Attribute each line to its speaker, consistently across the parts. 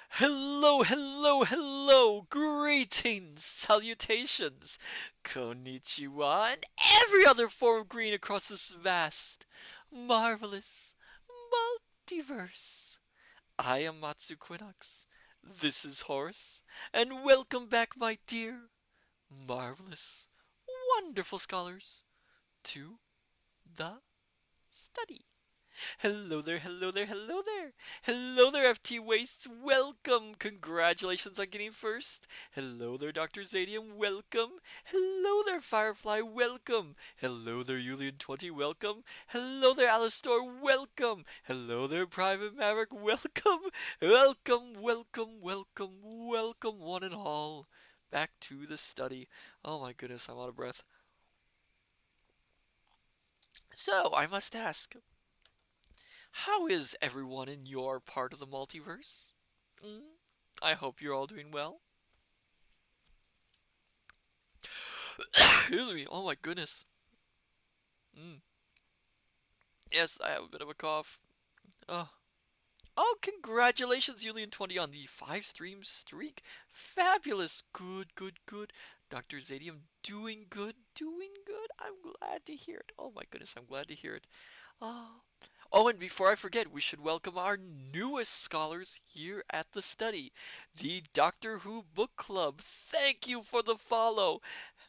Speaker 1: Hello, hello, hello! Greetings, salutations, konnichiwa, and every other form of green across this vast, marvelous multiverse. I am Matsu Quinox. This is Horse, and welcome back, my dear, marvelous, wonderful scholars, to the study. Hello there, hello there, hello there. Hello there, FT Wastes. Welcome. Congratulations on getting first. Hello there, Dr. Zadium. Welcome. Hello there, Firefly. Welcome. Hello there, Julian20. Welcome. Hello there, Alistor. Welcome. Hello there, Private Maverick. Welcome. Welcome, welcome, welcome, welcome, one and all. Back to the study. Oh my goodness, I'm out of breath. So, I must ask, how is everyone in your part of the multiverse? Mm, I hope you're all doing well. Excuse me. Oh my goodness. Mm. Yes, I have a bit of a cough. Oh. Oh, congratulations, Julian20 on the 5 stream streak. Fabulous. Good, good, good. Dr. Zadium doing good, doing good. I'm glad to hear it. Oh my goodness, I'm glad to hear it. Oh. Oh, and before I forget, we should welcome our newest scholars here at the study, the Doctor Who Book Club. Thank you for the follow.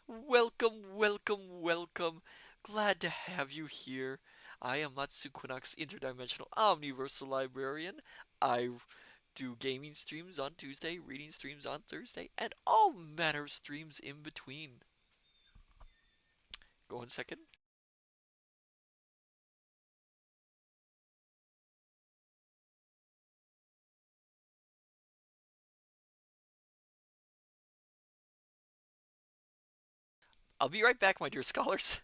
Speaker 1: Welcome, welcome, welcome. Glad to have you here. I am Matsu Quinox, interdimensional omniversal librarian. I do gaming streams on Tuesday, reading streams on Thursday, and all manner of streams in between. Go 1 second. I'll be right back, my dear scholars.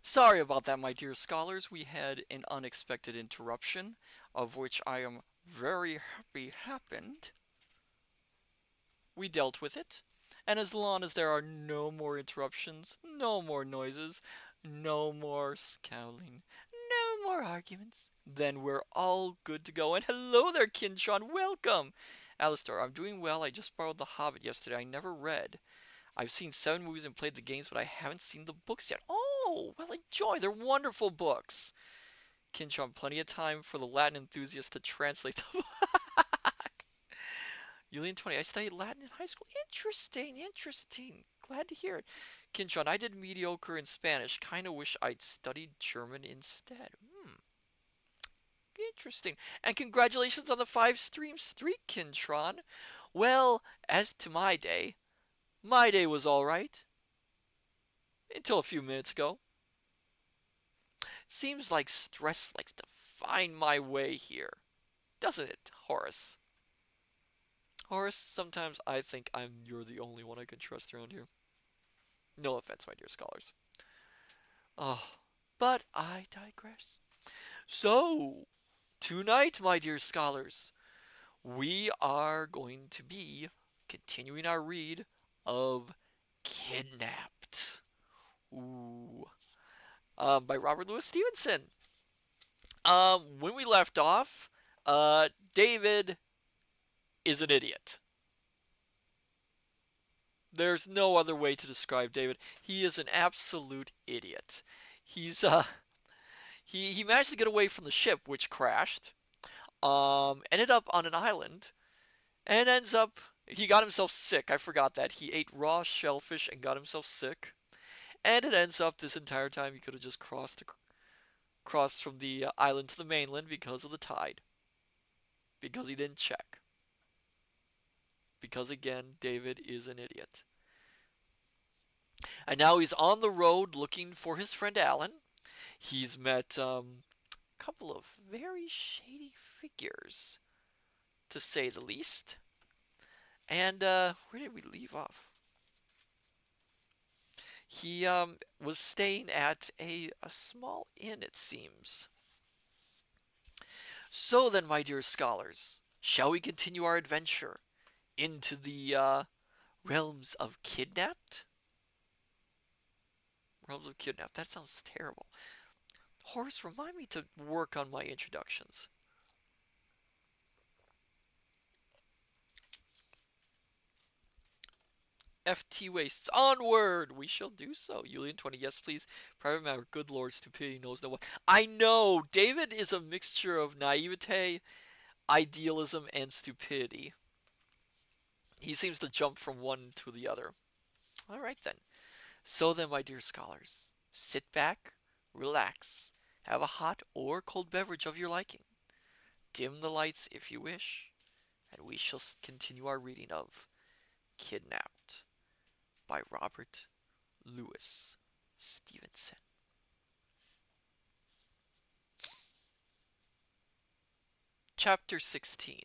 Speaker 1: Sorry about that, my dear scholars. We had an unexpected interruption, of which I am very happy happened. We dealt with it, and as long as there are no more interruptions, no more noises, no more scowling, no more arguments, then we're all good to go. And hello there, Kinshon, welcome! Alistair, I'm doing well. I just borrowed The Hobbit yesterday. I never read. I've seen 7 movies and played the games, but I haven't seen the books yet. Oh, well, enjoy. They're wonderful books. Kinshon, plenty of time for the Latin enthusiast to translate them. Julian 20, I studied Latin in high school. Interesting, interesting. Glad to hear it. Kinshon, I did mediocre in Spanish. Kinda wish I'd studied German instead. Interesting. And congratulations on the 5 stream streak, Kintron. Well, as to my day was alright. Until a few minutes ago. Seems like stress likes to find my way here. Doesn't it, Horace? Horace, sometimes I think you're the only one I can trust around here. No offense, my dear scholars. Oh, but I digress. So, tonight, my dear scholars, we are going to be continuing our read of Kidnapped. Ooh. By Robert Louis Stevenson. When we left off, David is an idiot. There's no other way to describe David. He is an absolute idiot. He's he managed to get away from the ship, which crashed. Ended up on an island, and ends up he got himself sick. I forgot that he ate raw shellfish and got himself sick. And it ends up this entire time he could have just crossed from the island to the mainland because of the tide. Because he didn't check. Because again, David is an idiot. And now he's on the road looking for his friend Alan. He's met a couple of very shady figures, to say the least. And where did we leave off? He was staying at a small inn, it seems. So then, my dear scholars, shall we continue our adventure into the realms of Kidnapped? Realms of Kidnapped. That sounds terrible. Horace, remind me to work on my introductions. FT Wastes. Onward! We shall do so. Julian 20, yes, please. Private matter. Good lord, stupidity knows no one. I know! David is a mixture of naivete, idealism, and stupidity. He seems to jump from one to the other. Alright then. So then, my dear scholars, sit back, relax, have a hot or cold beverage of your liking. Dim the lights if you wish, and we shall continue our reading of Kidnapped by Robert Louis Stevenson. Chapter 16.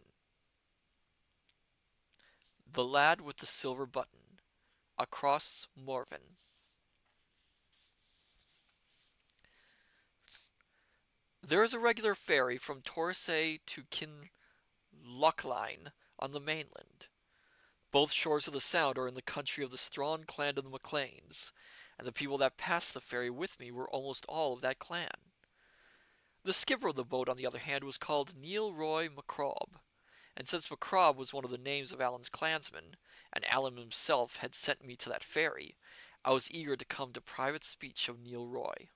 Speaker 1: The Lad with the Silver Button, Across Morven. There is a regular ferry from Torsay to Kinlochline on the mainland. Both shores of the Sound are in the country of the Strawn clan of the MacLeans, and the people that passed the ferry with me were almost all of that clan. The skipper of the boat, on the other hand, was called Neil Roy McCrob, and since McCrob was one of the names of Alan's clansmen, and Alan himself had sent me to that ferry, I was eager to come to private speech of Neil Roy.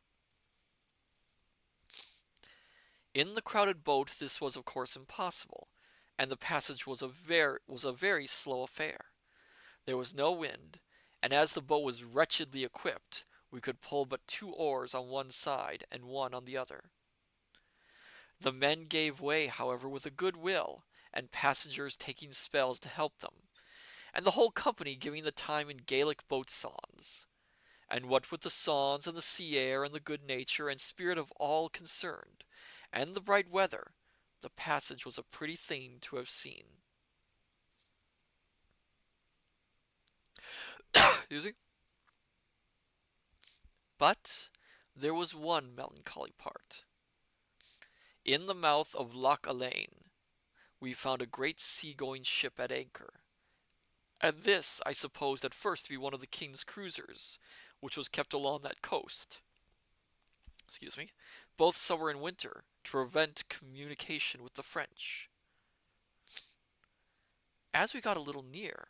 Speaker 1: In the crowded boat this was of course impossible, and the passage was a very slow affair. There was no wind, and as the boat was wretchedly equipped, we could pull but 2 oars on one side and one on the other. The men gave way, however, with a good will, and passengers taking spells to help them, and the whole company giving the time in Gaelic boat songs. And what with the songs and the sea air and the good nature and spirit of all concerned, and the bright weather, the passage was a pretty thing to have seen. Excuse me. But there was one melancholy part. In the mouth of Loch Elaine we found a great sea-going ship at anchor, and this I supposed at first to be one of the king's cruisers, which was kept along that coast, excuse me, both summer and winter, to prevent communication with the French. As we got a little near,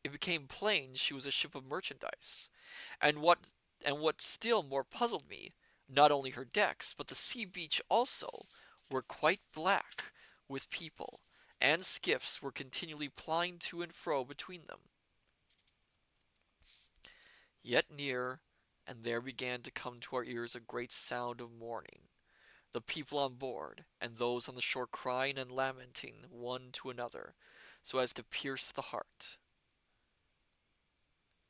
Speaker 1: it became plain she was a ship of merchandise, and what still more puzzled me, not only her decks, but the sea beach also, were quite black with people, and skiffs were continually plying to and fro between them. Yet near, and there began to come to our ears a great sound of mourning, the people on board, and those on the shore crying and lamenting one to another, so as to pierce the heart.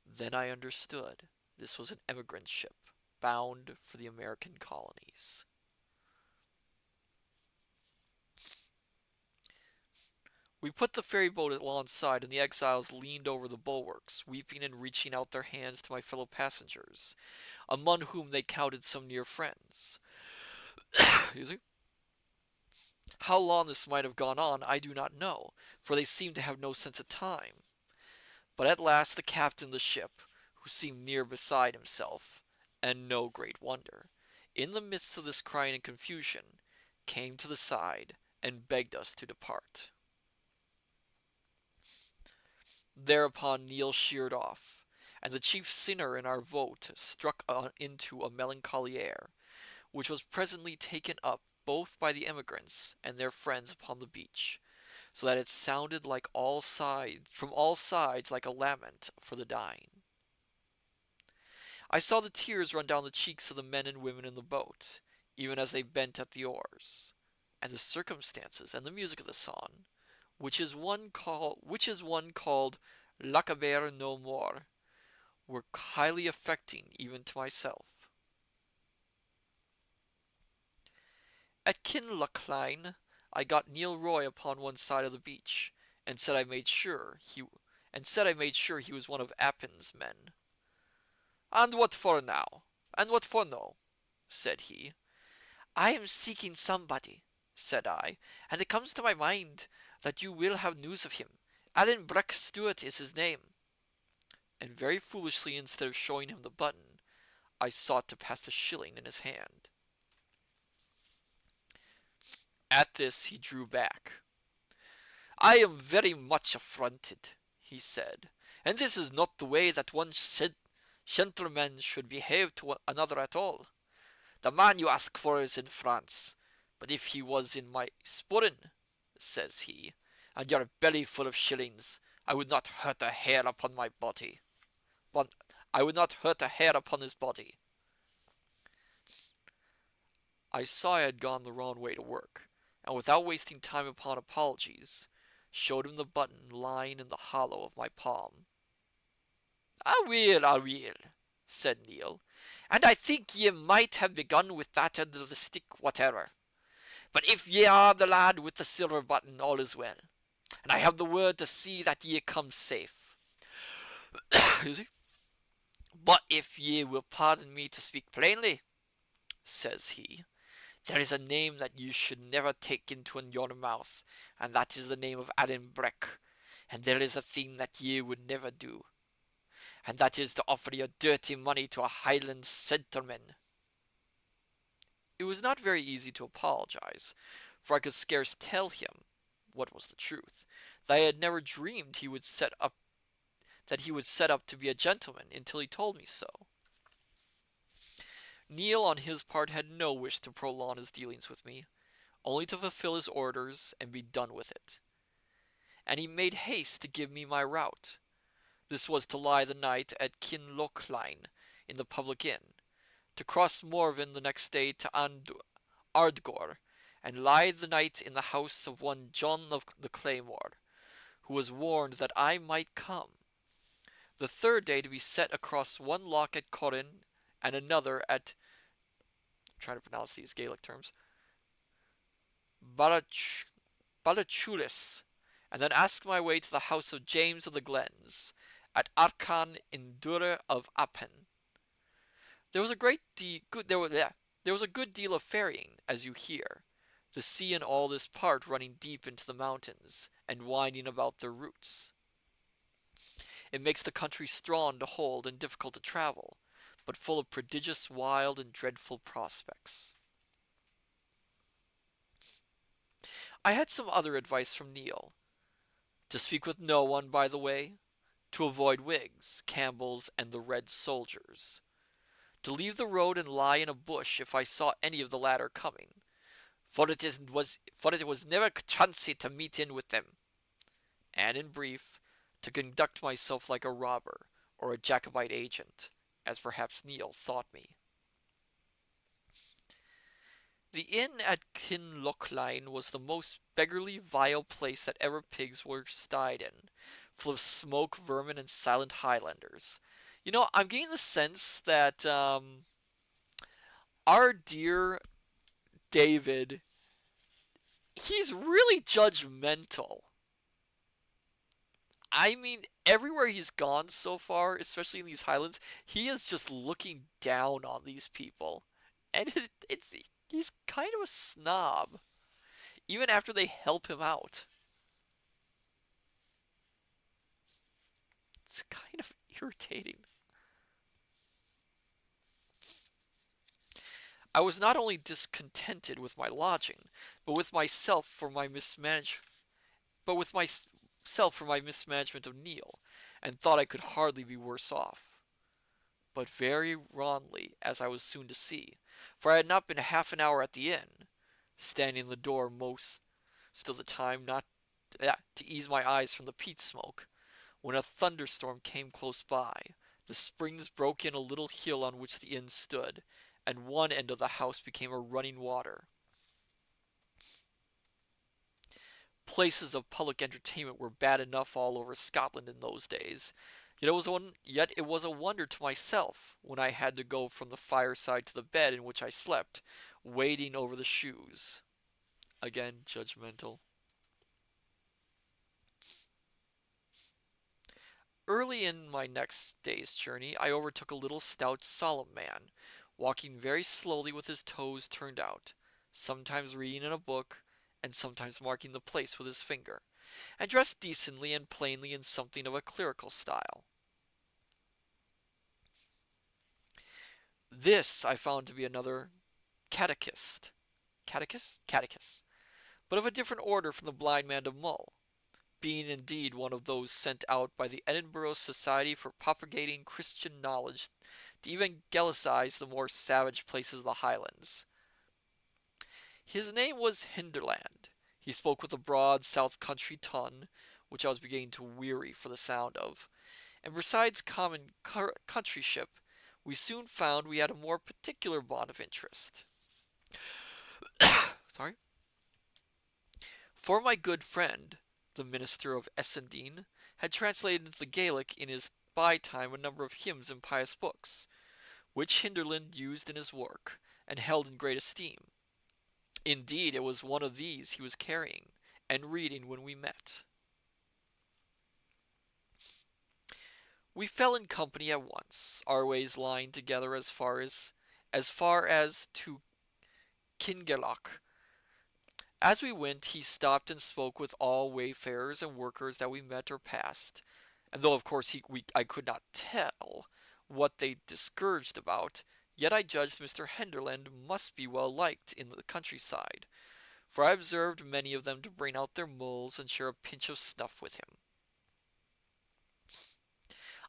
Speaker 1: Then I understood this was an emigrant ship, bound for the American colonies. We put the ferry boat alongside, and the exiles leaned over the bulwarks, weeping and reaching out their hands to my fellow passengers, among whom they counted some near friends. How long this might have gone on I do not know, for they seemed to have no sense of time. But at last the captain of the ship, who seemed near beside himself, and no great wonder, in the midst of this crying and confusion, came to the side and begged us to depart. Thereupon Neil sheered off, and the chief singer in our boat struck into a melancholy air, which was presently taken up both by the emigrants and their friends upon the beach, so that it sounded like from all sides like a lament for the dying. I saw the tears run down the cheeks of the men and women in the boat, even as they bent at the oars, and the circumstances and the music of the song, which is one called Lacaber no more, were highly affecting even to myself. At Kinlochline I got Neil Roy upon one side of the beach, and said I made sure he was one of Appin's men. "And what for now? And what for no?" said he. "I am seeking somebody," said I, "and it comes to my mind that you will have news of him. Alan Breck Stewart is his name." And very foolishly, instead of showing him the button, I sought to pass the shilling in his hand. At this he drew back. "I am very much affronted," he said, "and this is not the way that one gentleman should behave to another at all. The man you ask for is in France, but if he was in my sporran, says he, and your belly full of shillings, I would not hurt a hair upon my body. I would not hurt a hair upon his body." I saw I had gone the wrong way to work, and without wasting time upon apologies, showed him the button lying in the hollow of my palm. I will," said Neil, "and I think ye might have begun with that end of the stick whatever. But if ye are the lad with the silver button, all is well, and I have the word to see that ye come safe. But if ye will pardon me to speak plainly, says he, there is a name that you should never take into your mouth, and that is the name of Alan Breck, and there is a thing that ye would never do, and that is to offer your dirty money to a Highland gentleman." It was not very easy to apologize, for I could scarce tell him what was the truth, that I had never dreamed he would set up to be a gentleman until he told me so. Neil, on his part, had no wish to prolong his dealings with me, only to fulfill his orders and be done with it. And he made haste to give me my route. This was to lie the night at Kinlochline in the public inn, to cross Morven the next day to Ardgour, and lie the night in the house of one John of the Claymore, who was warned that I might come. The third day to be set across one loch at Corrin, and another at, I'm trying to pronounce these Gaelic terms, Balachulis, and then ask my way to the house of James of the Glens, at Arcan in Dura of Appin. There was a great de- good there was yeah, there was a good deal of ferrying, as you hear, the sea in all this part running deep into the mountains and winding about their roots. It makes the country strong to hold and difficult to travel, but full of prodigious, wild, and dreadful prospects. I had some other advice from Neil. To speak with no one, by the way, to avoid Whigs, Campbells, and the Red Soldiers, to leave the road and lie in a bush if I saw any of the latter coming, for it was never chancey to meet in with them, and in brief, to conduct myself like a robber or a Jacobite agent, as perhaps Neil thought me. The inn at Kinlochline was the most beggarly, vile place that ever pigs were stayed in, full of smoke, vermin, and silent Highlanders. I'm getting the sense that our dear David, he's really judgmental. I mean, everywhere he's gone so far, especially in these Highlands, he is just looking down on these people, and it's he's kind of a snob, even after they help him out. It's kind of irritating. I was not only discontented with my lodging, but with myself for my mismanage, but with myself for my mismanagement of Neil, and thought I could hardly be worse off. But very wrongly, as I was soon to see, for I had not been half an hour at the inn, standing in the door most of the time, not to ease my eyes from the peat smoke, when a thunderstorm came close by. The springs broke in a little hill on which the inn stood, and one end of the house became a running water. Places of public entertainment were bad enough all over Scotland in those days. Yet it was a wonder to myself when I had to go from the fireside to the bed in which I slept, wading over the shoes. Again, judgmental. Early in my next day's journey, I overtook a little stout, solemn man, walking very slowly with his toes turned out, sometimes reading in a book, and sometimes marking the place with his finger, and dressed decently and plainly in something of a clerical style. This I found to be another catechist. Catechist? Catechist. But of a different order from the blind man of Mull, being indeed one of those sent out by the Edinburgh Society for propagating Christian knowledge to evangelicize the more savage places of the Highlands. His name was Hinderland. He spoke with a broad south country tongue, which I was beginning to weary for the sound of, and besides common countryship, we soon found we had a more particular bond of interest. Sorry. For my good friend, the minister of Essendine, had translated into the Gaelic in his by time a number of hymns and pious books, which Hinderland used in his work, and held in great esteem. Indeed, it was one of these he was carrying and reading when we met. We fell in company at once, our ways lying together as far as to Kingelach. As we went, he stopped and spoke with all wayfarers and workers that we met or passed, and though of course I could not tell what they discouraged about, yet I judged Mr. Henderland must be well liked in the countryside, for I observed many of them to bring out their mulls and share a pinch of snuff with him.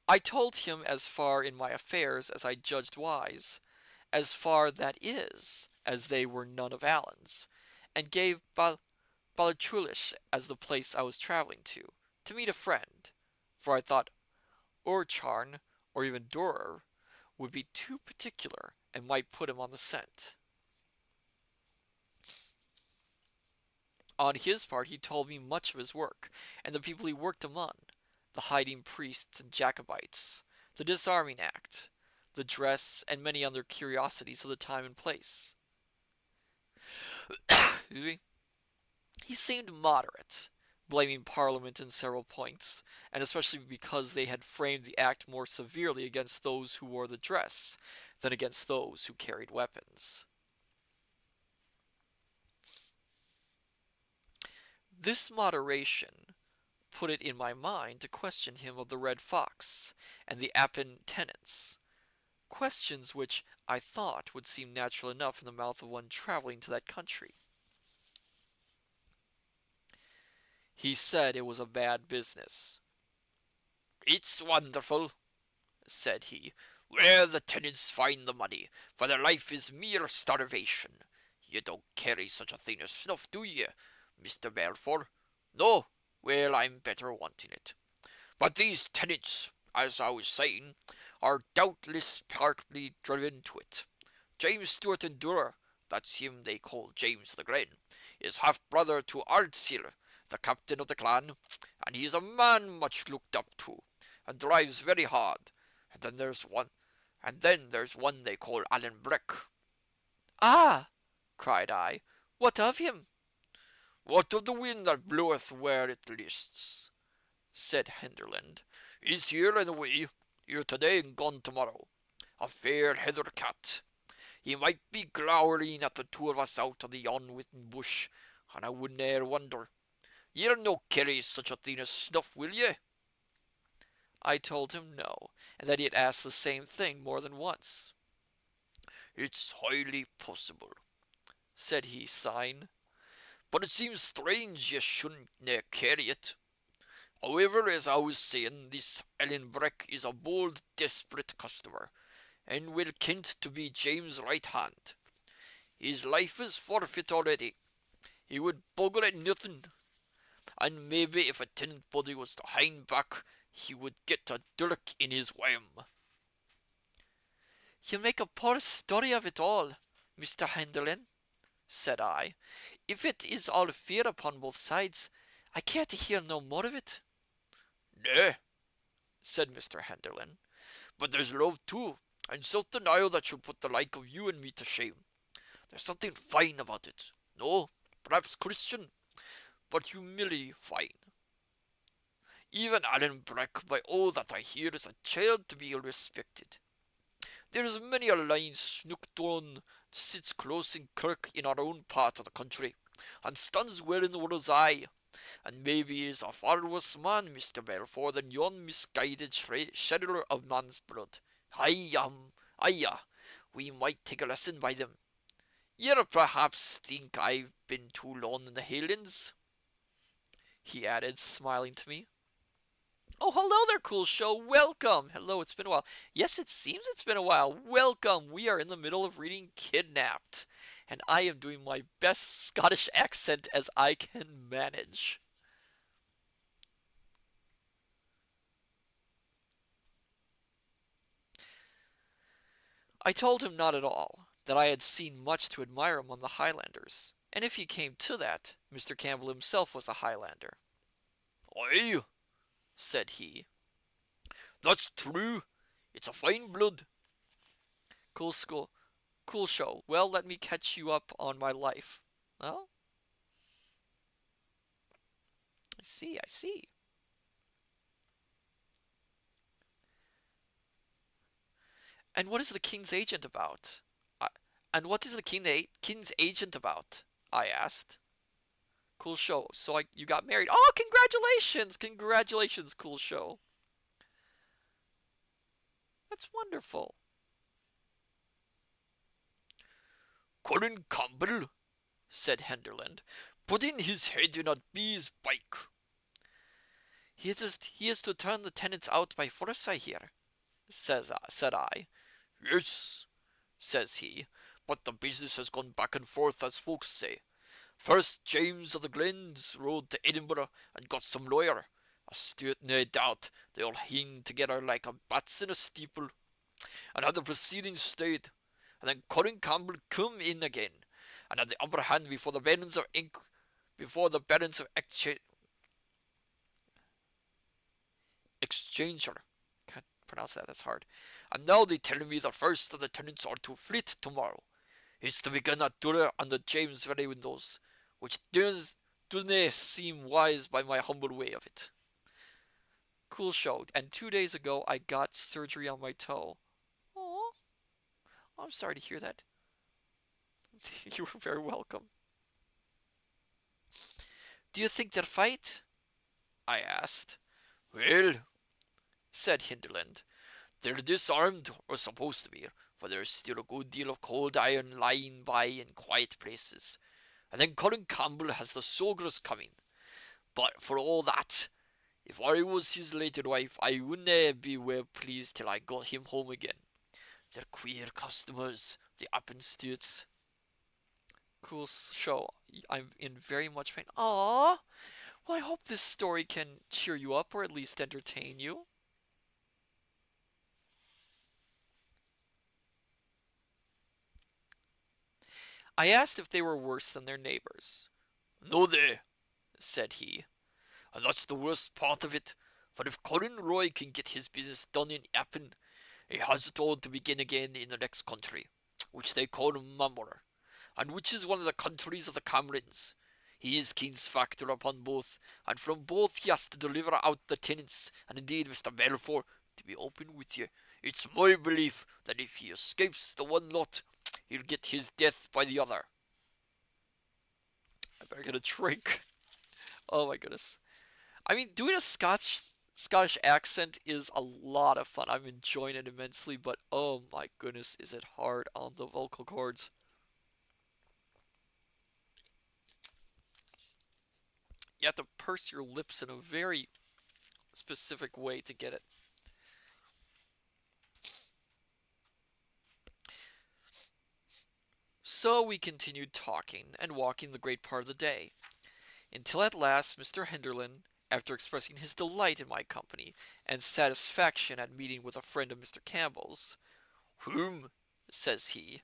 Speaker 1: I told him as far in my affairs as I judged wise, as far that is, as they were none of Allan's, and gave Balachulish as the place I was travelling to meet a friend, for I thought Orcharn, or even Durer, would be too particular and might put him on the scent. On his part, he told me much of his work, and the people he worked among, the hiding priests and Jacobites, the disarming act, the dress, and many other curiosities of the time and place. He seemed moderate, blaming Parliament in several points, and especially because they had framed the act more severely against those who wore the dress than against those who carried weapons. This moderation put it in my mind to question him of the Red Fox and the Appin tenants, questions which I thought would seem natural enough in the mouth of one traveling to that country. He said it was a bad business. "It's wonderful," said he, "where the tenants find the money, for their life is mere starvation. You don't carry such a thing as snuff, do you, Mr. Balfour? No? Well, I'm better wanting it. But these tenants, as I was saying, are doubtless partly driven to it. James Stewart and Durr, that's him they call James the Glen, is half-brother to Ardsir, the captain of the clan, and he is a man much looked up to, and drives very hard. And then there's one they call Alan Breck."
Speaker 2: "Ah!" cried I, "what of him?"
Speaker 1: "What of the wind that bloweth where it lists?" said Henderland. "He's here and away, here today and gone tomorrow. A fair heather cat. He might be glowering at the two of us out of the yon witten bush, and I wouldn't e'er wonder. Ye'll no carry such a thing as snuff, will ye?"
Speaker 2: I told him no, and that he had asked the same thing more than once.
Speaker 1: "It's highly possible," said he, sighing, "but it seems strange ye shouldn't ne'er carry it. However, as I was saying, this Alan Breck is a bold, desperate customer, and will kent to be James' right hand. His life is forfeit already. He would boggle at nothing, and maybe if a tenant body was to hang back, he would get a dirk in his wham."
Speaker 2: "You make a poor story of it all, Mr. Henderland," said I. "If it is all fear upon both sides, I care to hear no more of it."
Speaker 1: "Nay," said Mr. Henderland, "but there's love too, and self-denial that should put the like of you and me to shame. There's something fine about it. No, perhaps Christian, but humility fine. Even Alan Breck, by all that I hear, is a child to be respected. There's many a line Snookdown sits close in kirk in our own part of the country, and stands well in the world's eye, and maybe is a far worse man, Mr. Balfour, than yon misguided shedder of man's blood. Aye, we might take a lesson by them. Ye perhaps think I've been too long in the Highlands?" he added, smiling to me.
Speaker 2: "Oh, hello there, Cool Show. Welcome. Hello, it's been a while. Yes, it seems it's been a while. Welcome. We are in the middle of reading Kidnapped, and I am doing my best Scottish accent as I can manage." I told him not at all, that I had seen much to admire among the Highlanders, and if he came to that, Mr. Campbell himself was a Highlander.
Speaker 1: "Aye," said he, "that's true. It's a fine blood."
Speaker 2: Cool school, cool show. Well, let me catch you up on my life. Oh, I see. And what is the king's agent about? I, and what is the king's agent about? I asked. Cool show. So you got married. Oh, congratulations! Congratulations, cool show. That's wonderful.
Speaker 1: "Colin Campbell," said Henderland, "putting his head in a bee's bike."
Speaker 2: He is to turn the tenants out by force, I hear, said I.
Speaker 1: "Yes," says he, "but the business has gone back and forth, as folks say. First James of the Glens rode to Edinburgh and got some lawyer. A Stuart, nae doubt, they all hing together like a bats in a steeple, and had the proceedings stayed. And then Colin Campbell come in again, and had the upper hand before the barons of Exchanger.
Speaker 2: Can't pronounce that. That's hard.
Speaker 1: And now they tell me the first of the tenants are to flit tomorrow. It's to begin at Durra and the James very windows, which
Speaker 2: Doesn't seem wise by my humble way of it. Cool show. And 2 days ago, I got surgery on my toe. Oh, I'm sorry to hear that. You were very welcome. Do you think they'll fight? I asked. Well, said Hinterland, they're disarmed, or supposed to be, for there's still a good deal of cold iron lying by in quiet places. And then Colin Campbell has the soldiers coming. But for all that, if I was his later wife, I wouldn't be well pleased till I got him home again. They're queer customers, the Appenstutes. Cool show. I'm in very much pain. Aww. Well, I hope this story can cheer you up or at least entertain you. I asked if they were worse than their neighbors. No, they, said he. And that's the worst part of it. For if Colin Roy can get his business done in Appin, he has it all to begin again in the next country, which they call Mamor, and which is one of the countries of the Camerons. He is king's factor upon both, and from both he has to deliver out the tenants, and indeed, Mr. Belfour, to be open with you, it's my belief that if he escapes the one lot, he'll get his death by the other. I better get a drink. Oh my goodness. I mean, doing a Scottish accent is a lot of fun. I'm enjoying it immensely, but oh my goodness, is it hard on the vocal cords. You have to purse your lips in a very specific way to get it. So we continued talking and walking the great part of the day, until at last Mr. Henderland, after expressing his delight in my company and satisfaction at meeting with a friend of Mr. Campbell's, "Whom," says he,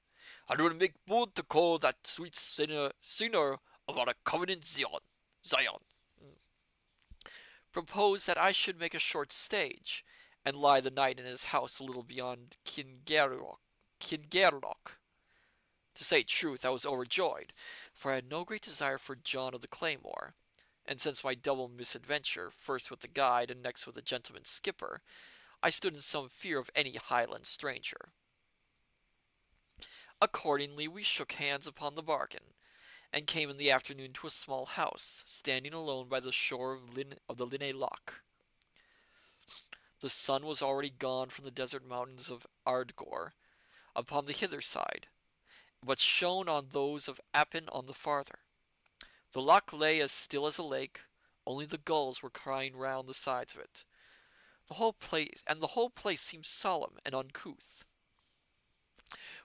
Speaker 2: "I will make bold to call that sweet sinner of our covenant Zion," proposed that I should make a short stage, and lie the night in his house a little beyond Kingairloch. To say truth, I was overjoyed, for I had no great desire for John of the Claymore, and since my double misadventure, first with the guide and next with the gentleman skipper, I stood in some fear of any Highland stranger. Accordingly, we shook hands upon the bargain, and came in the afternoon to a small house, standing alone by the shore of the Linné Loch. The sun was already gone from the desert mountains of Ardgore upon the hither side, but shone on those of Appin on the farther. The loch lay as still as a lake, only the gulls were crying round the sides of it. The whole place seemed solemn and uncouth.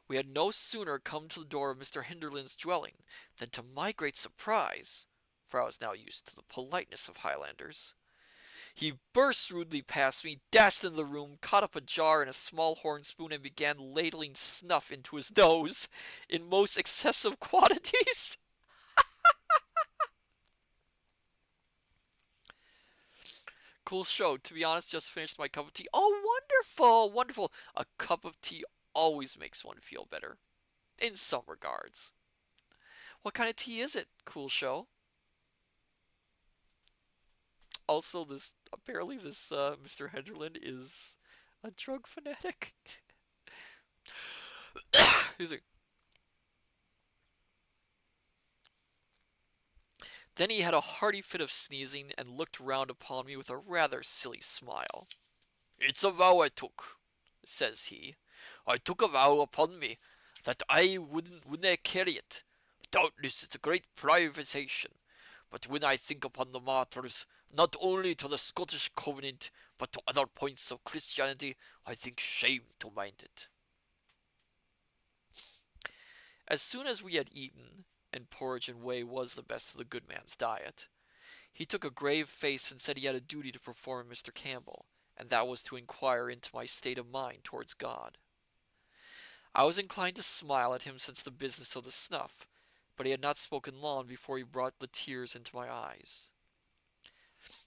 Speaker 2: We had no sooner come to the door of Mr. Hinderland's dwelling than, to my great surprise, for I was now used to the politeness of Highlanders, he burst rudely past me, dashed into the room, caught up a jar and a small horn spoon, and began ladling snuff into his nose in most excessive quantities. Cool show. To be honest, just finished my cup of tea. Oh, wonderful, wonderful. A cup of tea always makes one feel better, in some regards. What kind of tea is it? Cool show. Also, this apparently this Mr. Henderland is a drug fanatic. Excuse me. Then he had a hearty fit of sneezing and looked round upon me with a rather silly smile. "It's a vow I took," says he. "I took a vow upon me that I wouldn't carry it. Doubtless it's a great privation, but when I think upon the martyrs, not only to the Scottish Covenant, but to other points of Christianity, I think shame to mind it." As soon as we had eaten, and porridge and whey was the best of the good man's diet, he took a grave face and said he had a duty to perform in Mr. Campbell, and that was to inquire into my state of mind towards God. I was inclined to smile at him since the business of the snuff, but he had not spoken long before he brought the tears into my eyes.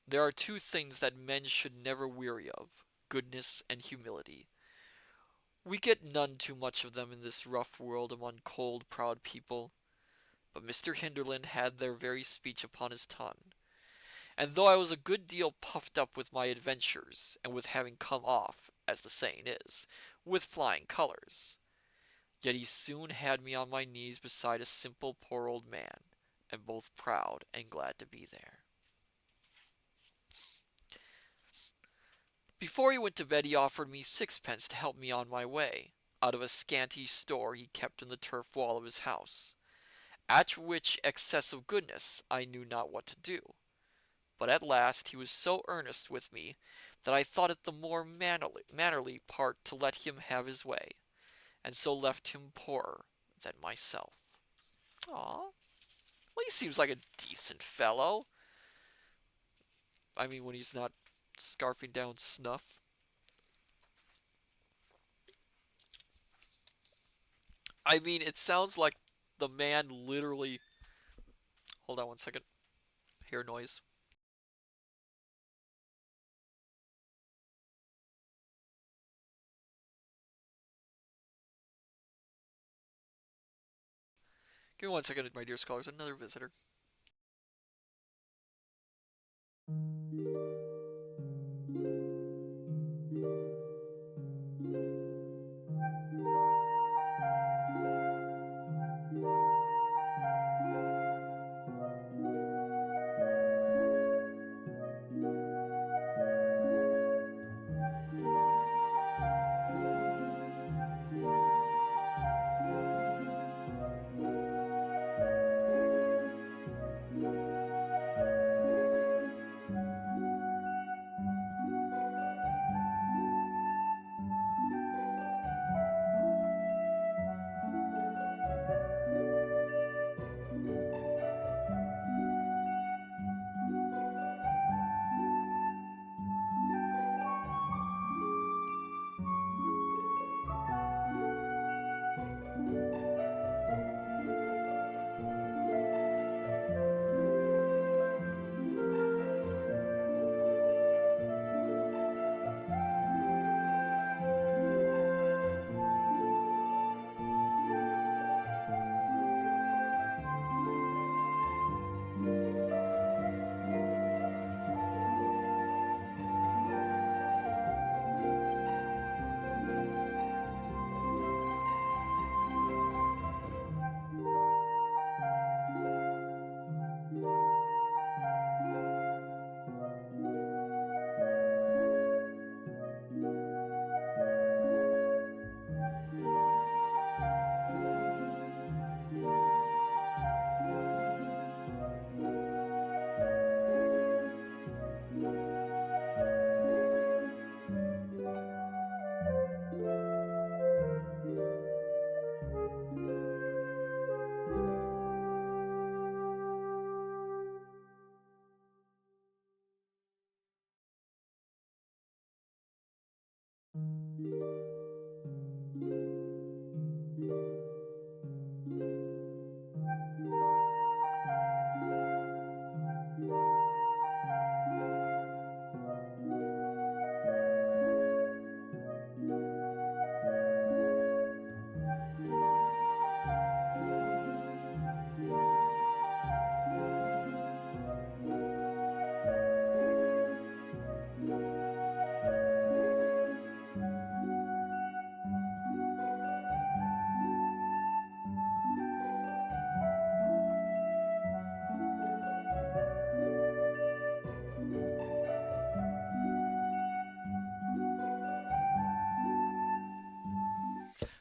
Speaker 2: There are two things that men should never weary of: goodness and humility. We get none too much of them in this rough world among cold, proud people,
Speaker 1: but Mr. Hinderland had their very speech upon his tongue. And though I was a good deal puffed up with my adventures, and with having come off, as the saying is, with flying colors, yet he soon had me on my knees beside a simple poor old man, and both proud and glad to be there. Before he went to bed he offered me sixpence to help me on my way, out of a scanty store he kept in the turf wall of his house, at which excess of goodness I knew not what to do. But at last he was so earnest with me that I thought it the more mannerly part to let him have his way, and so left him poorer than myself. Aw, well, he seems like a decent fellow. I mean, when he's not scarfing down snuff. I mean, it sounds like the man literally. Hold on one second. Hear noise. Give me one second, my dear scholars. Another visitor.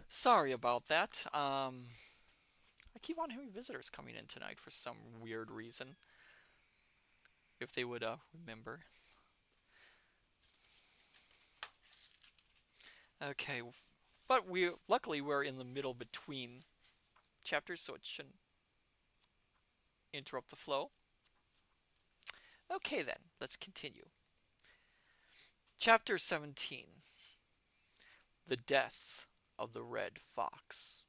Speaker 1: Sorry about that. I keep on having visitors coming in tonight for some weird reason. If they would remember. Okay, but we luckily we're in the middle between chapters, so it shouldn't interrupt the flow. Okay then, let's continue. Chapter 17. The Death of the Red Fox.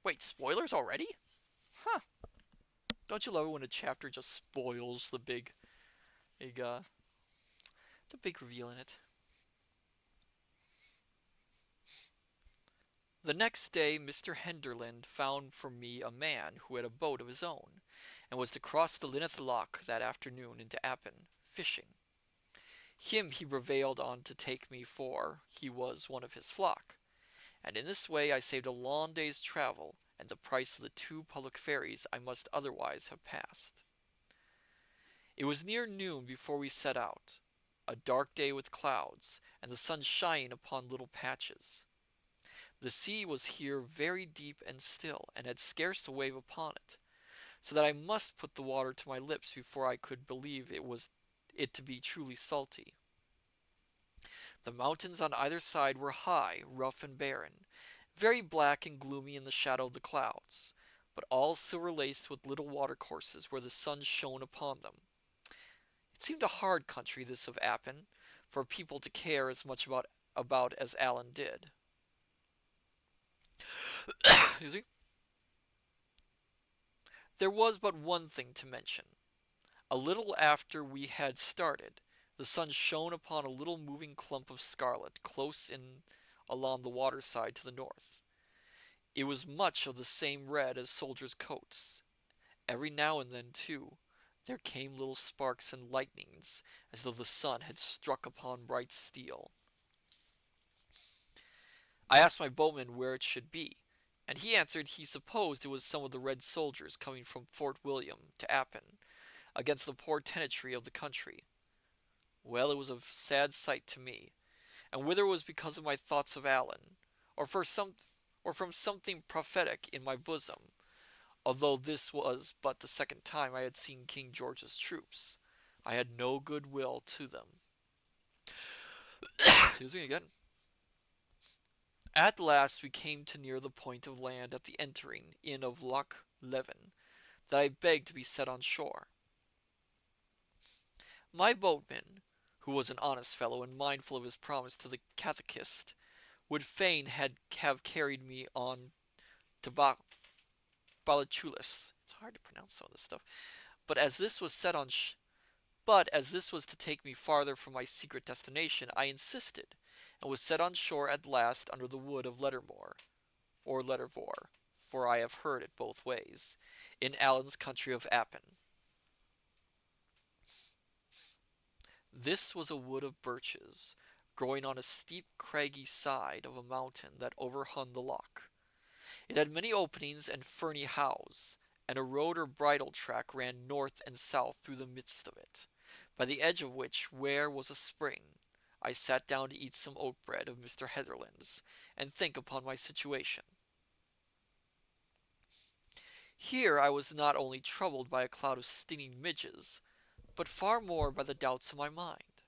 Speaker 1: Wait, spoilers already? Huh. Don't you love it when a chapter just spoils the big reveal in it? The next day Mr. Henderland found for me a man who had a boat of his own, and was to cross the Linneth Loch that afternoon into Appin, fishing. Him he prevailed on to take me for he was one of his flock, and in this way I saved a long day's travel and the price of the 2 public ferries I must otherwise have passed. It was near noon before we set out, a dark day with clouds, and the sun shining upon little patches. The sea was here very deep and still, and had scarce a wave upon it, so that I must put the water to my lips before I could believe it to be truly salty. The mountains on either side were high, rough, and barren, very black and gloomy in the shadow of the clouds, but all silver laced with little watercourses where the sun shone upon them. It seemed a hard country, this of Appin, for people to care as much about as Allen did. Excuse me. There was but one thing to mention. A little after we had started, the sun shone upon a little moving clump of scarlet close in along the water side to the north. It was much of the same red as soldiers' coats. Every now and then, too, there came little sparks and lightnings, as though the sun had struck upon bright steel. I asked my boatman where it should be, and he answered he supposed it was some of the red soldiers coming from Fort William to Appin, against the poor tenantry of the country. Well, it was a sad sight to me, and whether it was because of my thoughts of Allen, or from something prophetic in my bosom, although this was but the second time I had seen King George's troops, I had no good will to them. Excuse me again. At last we came to near the point of land at the entering in of Loch Leven, that I begged to be set on shore. My boatman, who was an honest fellow and mindful of his promise to the catechist, would fain have carried me on to Balachulis. It's hard to pronounce some of this stuff. But as this was set on but as this was to take me farther from my secret destination, I insisted, and was set on shore at last under the wood of Lettermore, or Lettervore, for I have heard it both ways, in Allen's country of Appin. This was a wood of birches, growing on a steep craggy side of a mountain that overhung the loch. It had many openings and ferny houghs, and a road or bridle track ran north and south through the midst of it, by the edge of which where was a spring. I sat down to eat some oat bread of Mr. Heatherland's, and think upon my situation. Here I was not only troubled by a cloud of stinging midges, but far more by the doubts of my mind.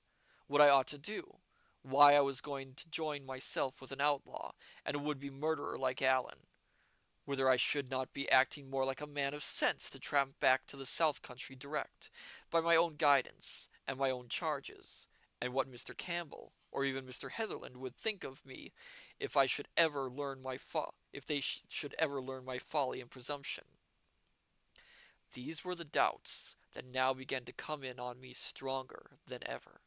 Speaker 1: What I ought to do, why I was going to join myself with an outlaw, and a would-be murderer like Allen, whether I should not be acting more like a man of sense to tramp back to the south country direct, by my own guidance and my own charges, and what Mr. Campbell, or even Mr. Heatherland, would think of me if I should ever learn if they should ever learn my folly and presumption. These were the doubts that now began to come in on me stronger than ever.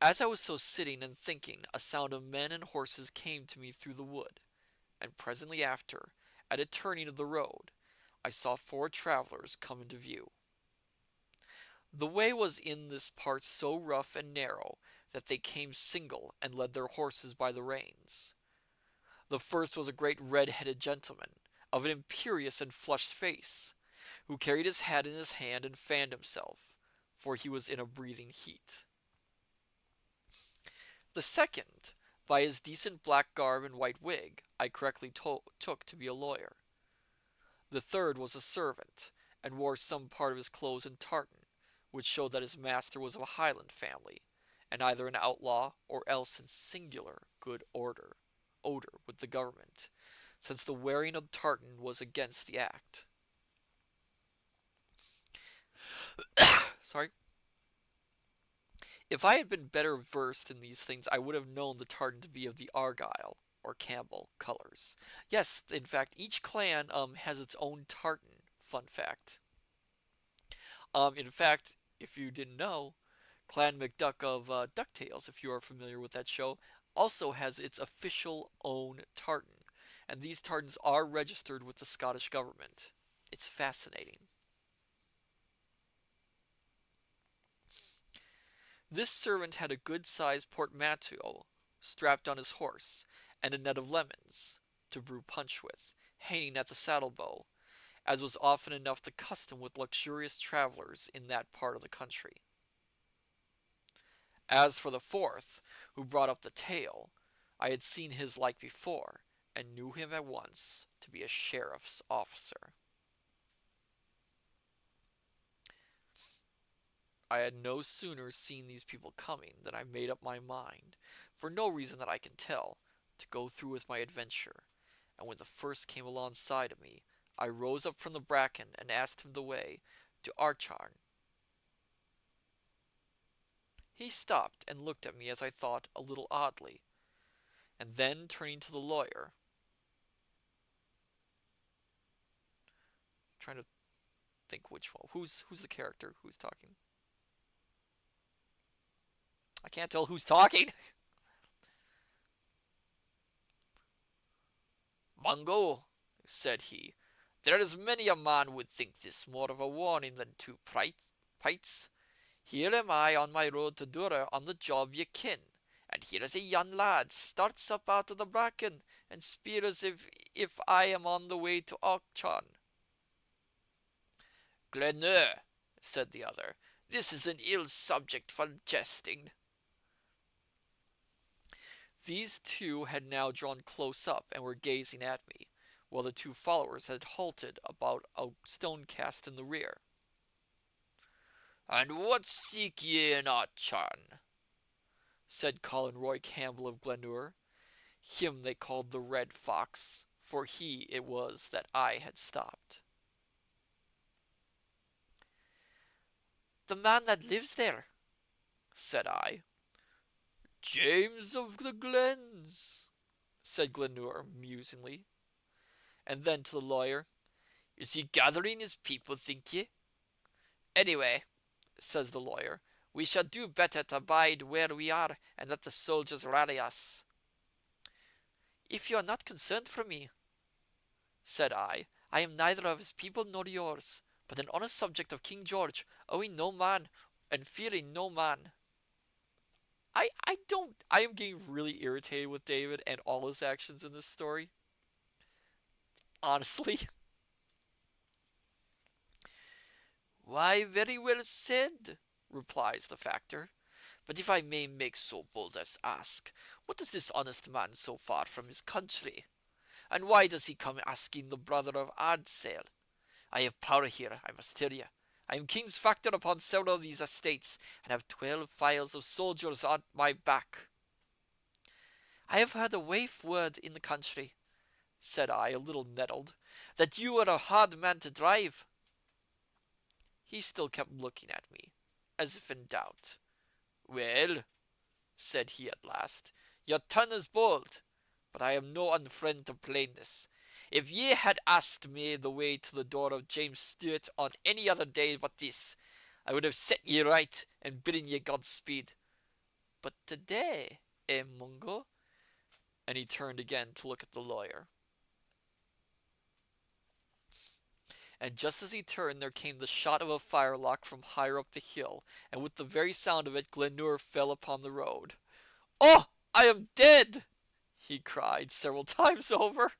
Speaker 1: As I was so sitting and thinking, a sound of men and horses came to me through the wood, and presently after, at a turning of the road, I saw 4 travelers come into view. The way was in this part so rough and narrow that they came single and led their horses by the reins. The first was a great red-headed gentleman, of an imperious and flushed face, who carried his hat in his hand and fanned himself, for he was in a breathing heat. The second, by his decent black garb and white wig, I correctly took to be a lawyer. The third was a servant, and wore some part of his clothes in tartan, which showed that his master was of a Highland family, and either an outlaw or else in singular good odor with the government, since the wearing of tartan was against the act. Sorry. If I had been better versed in these things, I would have known the tartan to be of the Argyle or Campbell colors. Yes, in fact, each clan has its own tartan. Fun fact. In fact, if you didn't know, Clan McDuck of DuckTales, if you are familiar with that show, also has its official own tartan, and these tartans are registered with the Scottish government. It's fascinating. This servant had a good-sized portmanteau strapped on his horse, and a net of lemons to brew punch with, hanging at the saddle-bow, as was often enough the custom with luxurious travellers in that part of the country. As for the fourth, who brought up the tale, I had seen his like before, and knew him at once to be a sheriff's officer. I had no sooner seen these people coming than I made up my mind, for no reason that I can tell, to go through with my adventure, and when the first came alongside of me, I rose up from the bracken and asked him the way to Archarn. He stopped and looked at me as I thought a little oddly, and then turning to the lawyer, trying to think which one. Who's the character who's talking? I can't tell who's talking. Mungo, said he, there is many a man would think this more of a warning than two pites. Here am I on my road to Dura on the job ye ken, and here is a young lad starts up out of the bracken and speers if I am on the way to Auchan. Glenur, said the other, this is an ill subject for jesting. These two had now drawn close up and were gazing at me, while the two followers had halted about a stone cast in the rear. And what seek ye in Auchan? Said Colin Roy Campbell of Glenure. Him they called the Red Fox, for he it was that I had stopped. The man that lives there, said I. James of the Glens, said Glenure musingly. And then to the lawyer, is he gathering his people, think ye? Anyway, says the lawyer, we shall do better to bide where we are and let the soldiers rally us. If you are not concerned for me, said I am neither of his people nor yours, but an honest subject of King George, owing no man and fearing no man. I am getting really irritated with David and all his actions in this story. Honestly. Why, very well said, replies the factor. But if I may make so bold as ask, what is this honest man so far from his country? And why does he come asking the brother of Ardsale? I have power here, I must tell you. I am king's factor upon several of these estates, and have 12 files of soldiers on my back. I have heard a waif word in the country, said I, a little nettled, that you are a hard man to drive. He still kept looking at me, as if in doubt. Well, said he at last, your turn is bold, but I am no unfriend to plainness. If ye had asked me the way to the door of James Stewart on any other day but this, I would have set ye right and bidden ye Godspeed. But today, Mungo? And he turned again to look at the lawyer. And just as he turned, there came the shot of a firelock from higher up the hill, and with the very sound of it, Glenure fell upon the road. Oh, I am dead! He cried several times over.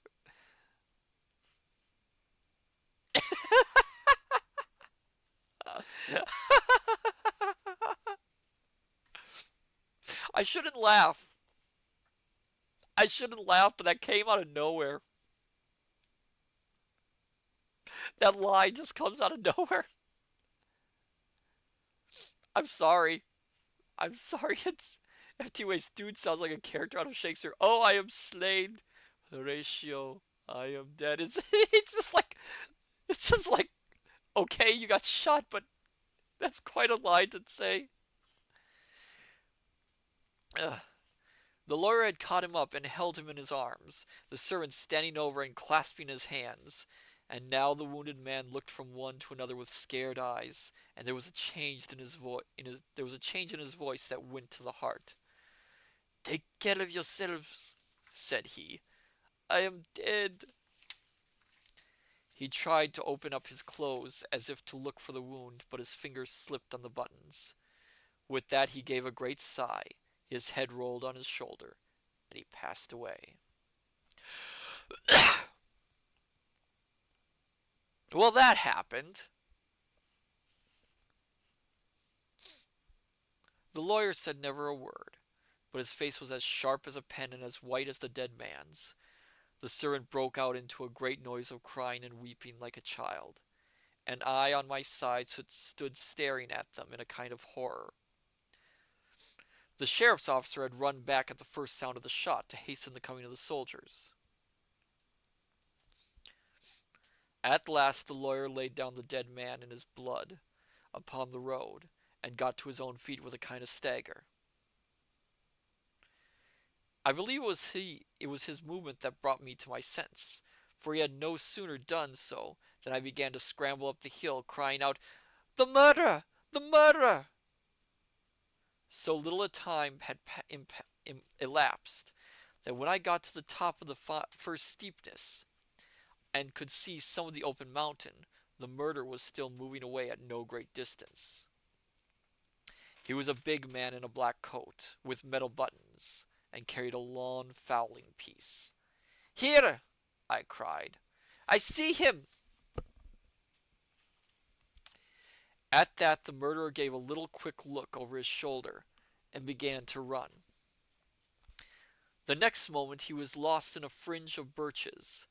Speaker 1: I shouldn't laugh. I shouldn't laugh, but that came out of nowhere. That line just comes out of nowhere. I'm sorry. I'm sorry. It's FTW's dude sounds like a character out of Shakespeare. Oh, I am slain. Horatio, I am dead. It's just like okay, you got shot, but that's quite a line to say. Ugh. The lawyer had caught him up and held him in his arms, the servant standing over and clasping his hands. And now the wounded man looked from one to another with scared eyes, and there was a change in his voice that went to the heart. Take care of yourselves, said he. I am dead. He tried to open up his clothes as if to look for the wound, but his fingers slipped on the buttons. With that he gave a great sigh, his head rolled on his shoulder, and he passed away. Well, that happened. The lawyer said never a word, but his face was as sharp as a pen and as white as the dead man's. The servant broke out into a great noise of crying and weeping like a child, and I on my side stood staring at them in a kind of horror. The sheriff's officer had run back at the first sound of the shot to hasten the coming of the soldiers. At last the lawyer laid down the dead man in his blood upon the road, and got to his own feet with a kind of stagger. I believe it was his movement that brought me to my sense, for he had no sooner done so than I began to scramble up the hill, crying out, "The murderer! The murderer!" So little a time had elapsed that when I got to the top of the first steepness and could see some of the open mountain, the murderer was still moving away at no great distance. He was a big man in a black coat, with metal buttons, and carried a long fowling piece. "Here!" I cried. "I see him!" At that the murderer gave a little quick look over his shoulder, and began to run. The next moment he was lost in a fringe of birches.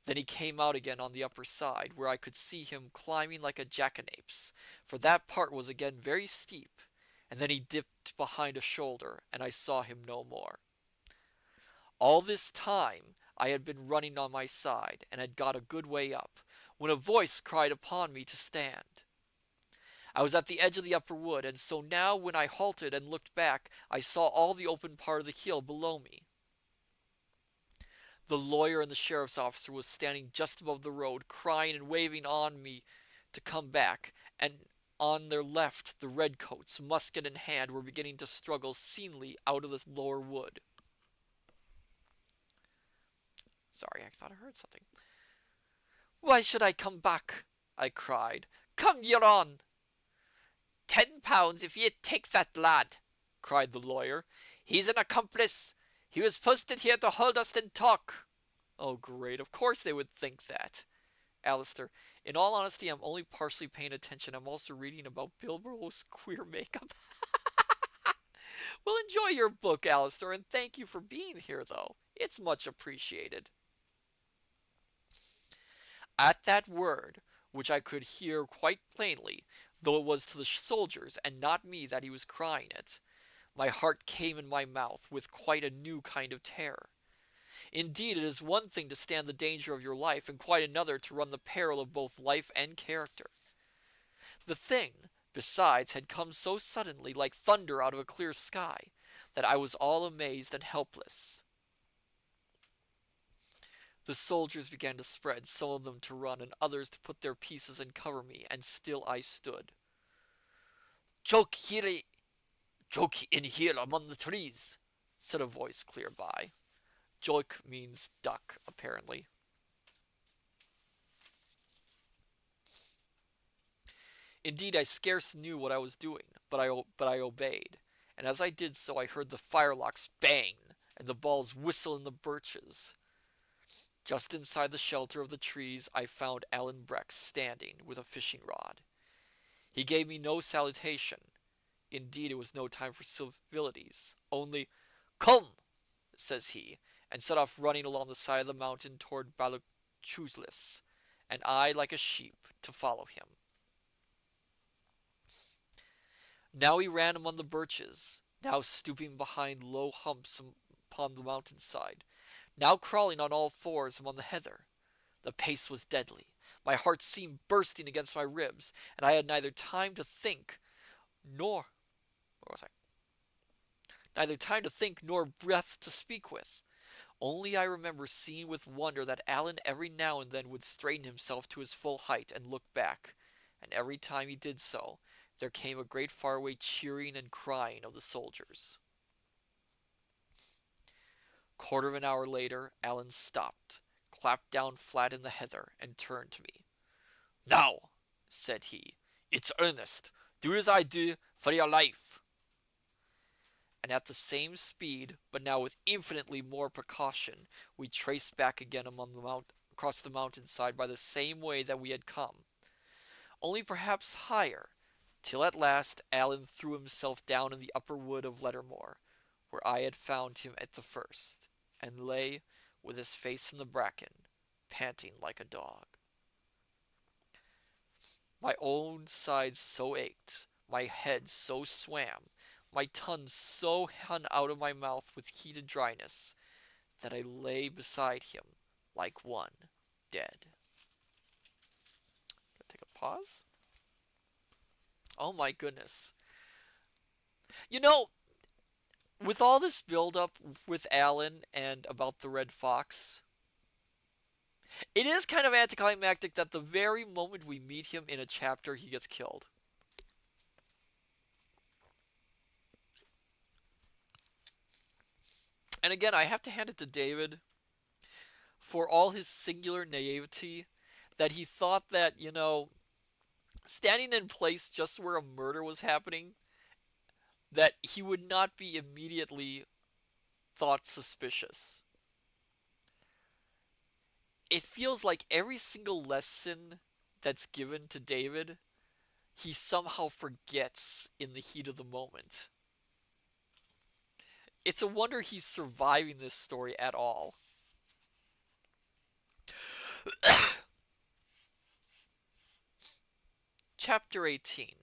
Speaker 1: Then he came out again on the upper side, where I could see him climbing like a jackanapes, for that part was again very steep, and then he dipped behind a shoulder, and I saw him no more. All this time I had been running on my side, and had got a good way up, when a voice cried upon me to stand. I was at the edge of the upper wood, and so now when I halted and looked back, I saw all the open part of the hill below me. The lawyer and the sheriff's officer was standing just above the road, crying and waving on me to come back, and on their left the redcoats, musket in hand, were beginning to struggle scenely out of the lower wood. Sorry, I thought I heard something. "Why should I come back?" I cried. "Come, you're on." £10 if ye take that lad," cried the lawyer. "He's an accomplice. He was posted here to hold us in talk." Oh, great. Of course they would think that. Alistair, in all honesty, I'm only partially paying attention. I'm also reading about Bilbo's queer makeup. Well, enjoy your book, Alistair, and thank you for being here, though. It's much appreciated. At that word, which I could hear quite plainly, though it was to the soldiers and not me that he was crying it, my heart came in my mouth with quite a new kind of terror. Indeed, it is one thing to stand the danger of your life, and quite another to run the peril of both life and character. The thing, besides, had come so suddenly, like thunder out of a clear sky, that I was all amazed and helpless. The soldiers began to spread, some of them to run, and others to put their pieces and cover me, and still I stood. "Joke here, joke in here among the trees," said a voice clear by. Joik means duck, apparently. Indeed, I scarce knew what I was doing, but I obeyed, and as I did so I heard the firelocks bang and the balls whistle in the birches. Just inside the shelter of the trees I found Alan Breck standing with a fishing rod. He gave me no salutation. Indeed, it was no time for civilities. Only, "Come," says he, and set off running along the side of the mountain toward Baluchuslis, and I, like a sheep, to follow him. Now he ran among the birches, now stooping behind low humps upon the mountainside, now crawling on all fours among the heather. The pace was deadly. My heart seemed bursting against my ribs, and I had neither time to think nor where was I? Neither time to think nor breath to speak with. Only I remember seeing with wonder that Alan every now and then would straighten himself to his full height and look back, and every time he did so, there came a great faraway cheering and crying of the soldiers.
Speaker 2: Quarter of an hour later, Alan stopped, clapped down flat in the heather, and turned to me. "Now," said he, "it's earnest. Do as I do for your life." And at the same speed, but now with infinitely more precaution, we traced back again among the across the mountainside by the same way that we had come, only perhaps higher, till at last Allan threw himself down in the upper wood of Lettermore, where I had found him at the first, and lay with his face in the bracken, panting like a dog. My own sides so ached, my head so swam, my tongue so hung out of my mouth with heated dryness, that I lay beside him like one dead. Gonna take a pause. Oh my goodness. You know, with all this build up with Alan and about the Red Fox, it is kind of anticlimactic that the very moment we meet him in a chapter, he gets killed. And again, I have to hand it to David for all his singular naivety that he thought that, standing in place just where a murder was happening, that he would not be immediately thought suspicious. It feels like every single lesson that's given to David, he somehow forgets in the heat of the moment. It's a wonder he's surviving this story at all. Chapter 18.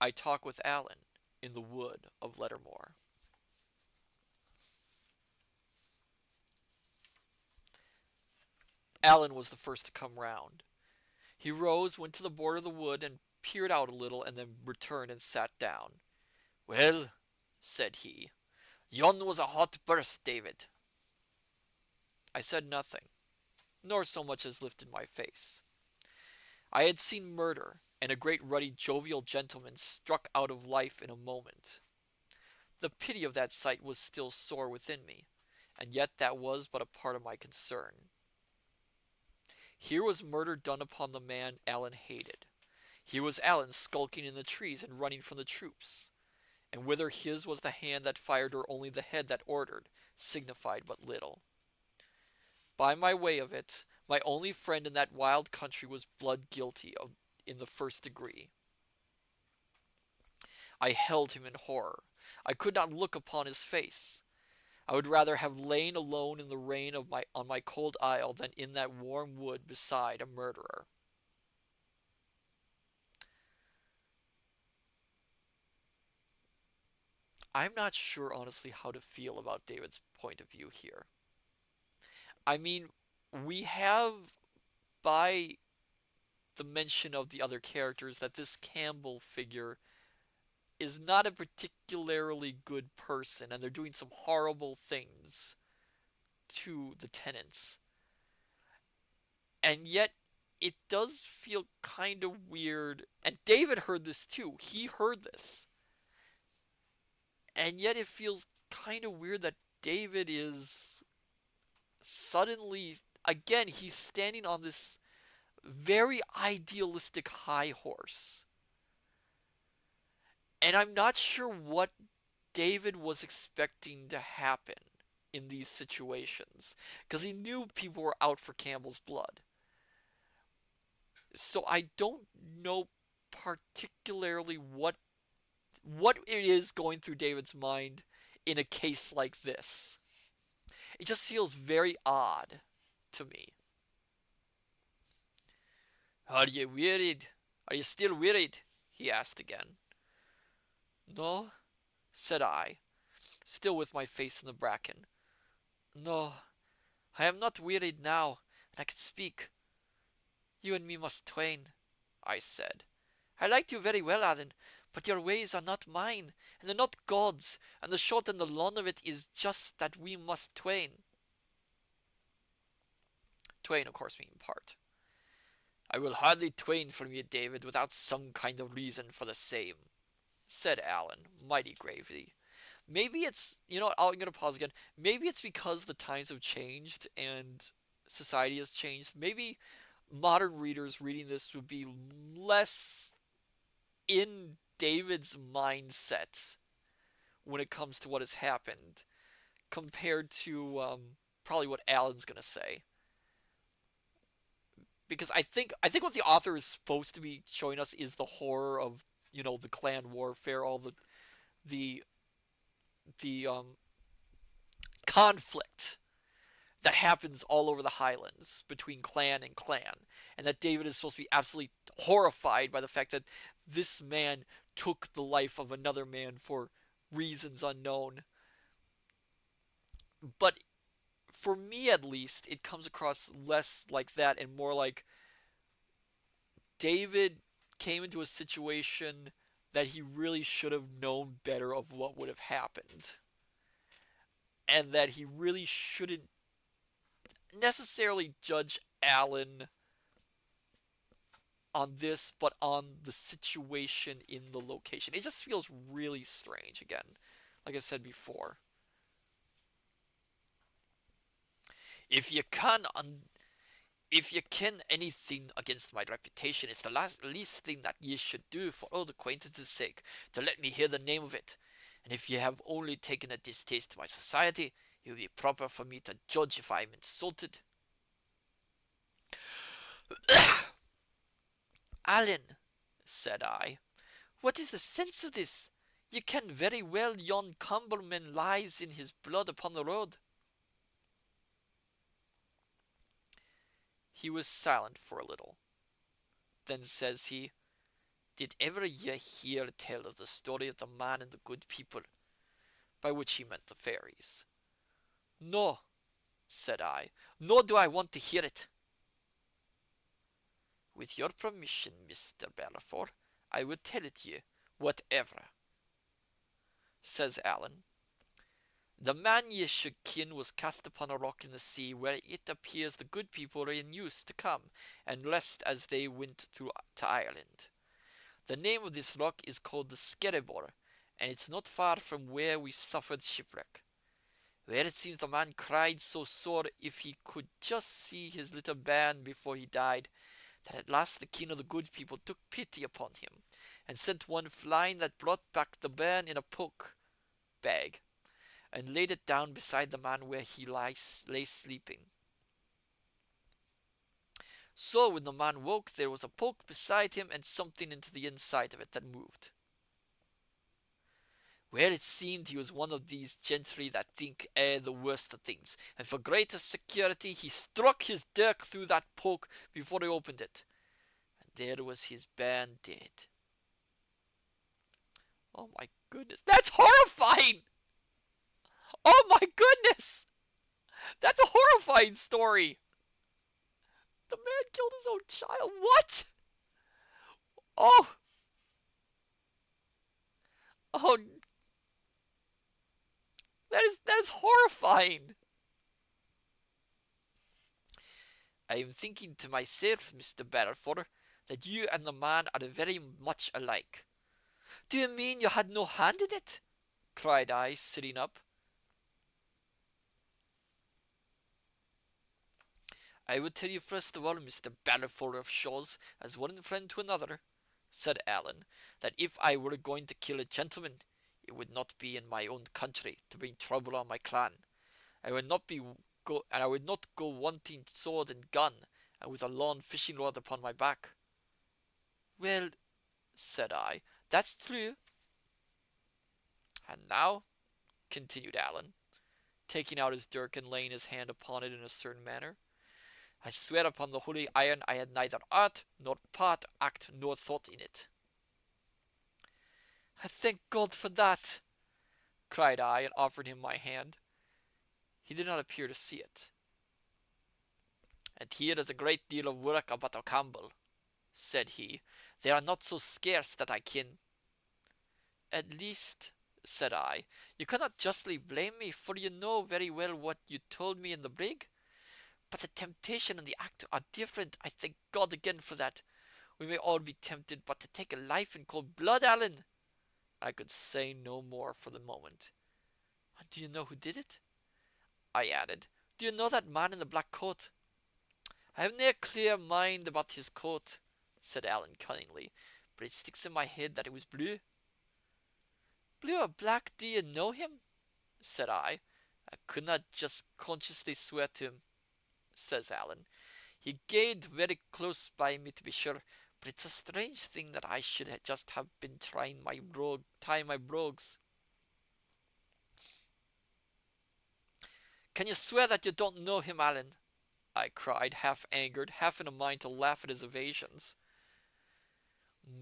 Speaker 2: I talk with Alan in the wood of Lettermore. Alan was the first to come round. He rose, went to the border of the wood, and peered out a little, and then returned and sat down. "Well," said he, "yon was a hot burst, David." I said nothing, nor so much as lifted my face. I had seen murder, and a great ruddy jovial gentleman struck out of life in a moment. The pity of that sight was still sore within me, and yet that was but a part of my concern. Here was murder done upon the man Alan hated. Here was Alan skulking in the trees and running from the troops. And whether his was the hand that fired or only the head that ordered, signified but little. By my way of it, my only friend in that wild country was blood guilty in the first degree. I held him in horror. I could not look upon his face. I would rather have lain alone in the rain on my cold isle than in that warm wood beside a murderer. I'm not sure, honestly, how to feel about David's point of view here. I mean, we have, by the mention of the other characters, that this Campbell figure is not a particularly good person, and they're doing some horrible things to the tenants. And yet, it does feel kind of weird. And David heard this too. He heard this. And yet, it feels kind of weird that David is suddenly, again, he's standing on this very idealistic high horse. And I'm not sure what David was expecting to happen in these situations, because he knew people were out for Campbell's blood. So I don't know particularly what it is going through David's mind in a case like this. It just feels very odd to me. "Are you worried? Are you still worried?" he asked again. "No," said I, still with my face in the bracken. "No, I am not wearied now, and I can speak. You and me must twain," I said. "I liked you very well, Alan, but your ways are not mine, and they're not God's, and the short and the long of it is just that we must twain." Twain, of course, meaning part. "I will hardly twain from you, David, without some kind of reason for the same," said Alan, mighty gravely.
Speaker 1: Maybe it's, you know what, I'm gonna pause again. Maybe it's because the times have changed and society has changed. Maybe modern readers reading this would be less in David's mindset when it comes to what has happened compared to probably what Alan's gonna say. Because I think what the author is supposed to be showing us is the horror of, you know, the clan warfare, all the the conflict that happens all over the Highlands between clan and clan, and that David is supposed to be absolutely horrified by the fact that this man took the life of another man for reasons unknown. But for me at least, it comes across less like that and more like David came into a situation that he really should have known better of what would have happened. And that he really shouldn't necessarily judge Alan on this, but on the situation in the location. It just feels really strange again, like I said before. If you can if you can anything against my reputation, it's the least thing that ye should do for old acquaintance' sake, to let me hear the name of it. And if ye have only taken a distaste to my society, it will be proper for me to judge if I am insulted. Alan, said I, what is the sense of this? Ye ken very well yon Cumberman lies in his blood upon the road. He was silent for a little. Then says he, Did ever ye hear tell of the story of the man and the good people? By which he meant the fairies. No, said I, nor do I want to hear it. With your permission, Mr. Balfour, I will tell it ye, whatever, says Alan. The man ye should ken was cast upon a rock in the sea, where it appears the good people were in use to come and rest as they went to Ireland. The name of this rock is called the Skerryvore, and it's not far from where we suffered shipwreck. Where it seems the man cried so sore if he could just see his little bairn before he died, that at last the king of the good people took pity upon him, and sent one flying that brought back the bairn in a poke bag, and laid it down beside the man where he lay sleeping. So when the man woke, there was a poke beside him, and something into the inside of it that moved. Where it seemed he was one of these gentry that think the worst of things, and for greater security he struck his dirk through that poke before he opened it, and there was his bairn dead. Oh my goodness, that's horrifying! Oh my goodness! That's a horrifying story! The man killed his own child. What? Oh, oh, that is horrifying. I am thinking to myself, Mr. Balfour, that you and the man are very much alike. Do you mean you had no hand in it? Cried I, sitting up. I will tell you first of all, Mr. Balfour of Shaws, as one friend to another, said Alan, that if I were going to kill a gentleman, it would not be in my own country to bring trouble on my clan. I would not go wanting sword and gun, and with a long fishing rod upon my back. Well, said I, that's true. And now, continued Alan, taking out his dirk and laying his hand upon it in a certain manner, I swear upon the holy iron I had neither art, nor part, act, nor thought in it. I thank God for that, cried I, and offered him my hand. He did not appear to see it. And here is a great deal of work about a Campbell, said he. They are not so scarce that I ken. At least, said I, you cannot justly blame me, for you know very well what you told me in the brig. But the temptation and the act are different. I thank God again for that. We may all be tempted, but to take a life in cold blood, Alan. I could say no more for the moment. Do you know who did it? I added. Do you know that man in the black coat? I have no clear mind about his coat, said Alan cunningly, but it sticks in my head that it was blue. Blue or black, do you know him? Said I. I could not just consciously swear to him, says Alan. He gained very close by me to be sure, but it's a strange thing that I should just have been tying my brogues. Can you swear that you don't know him, Alan? I cried, half angered, half in a mind to laugh at his evasions.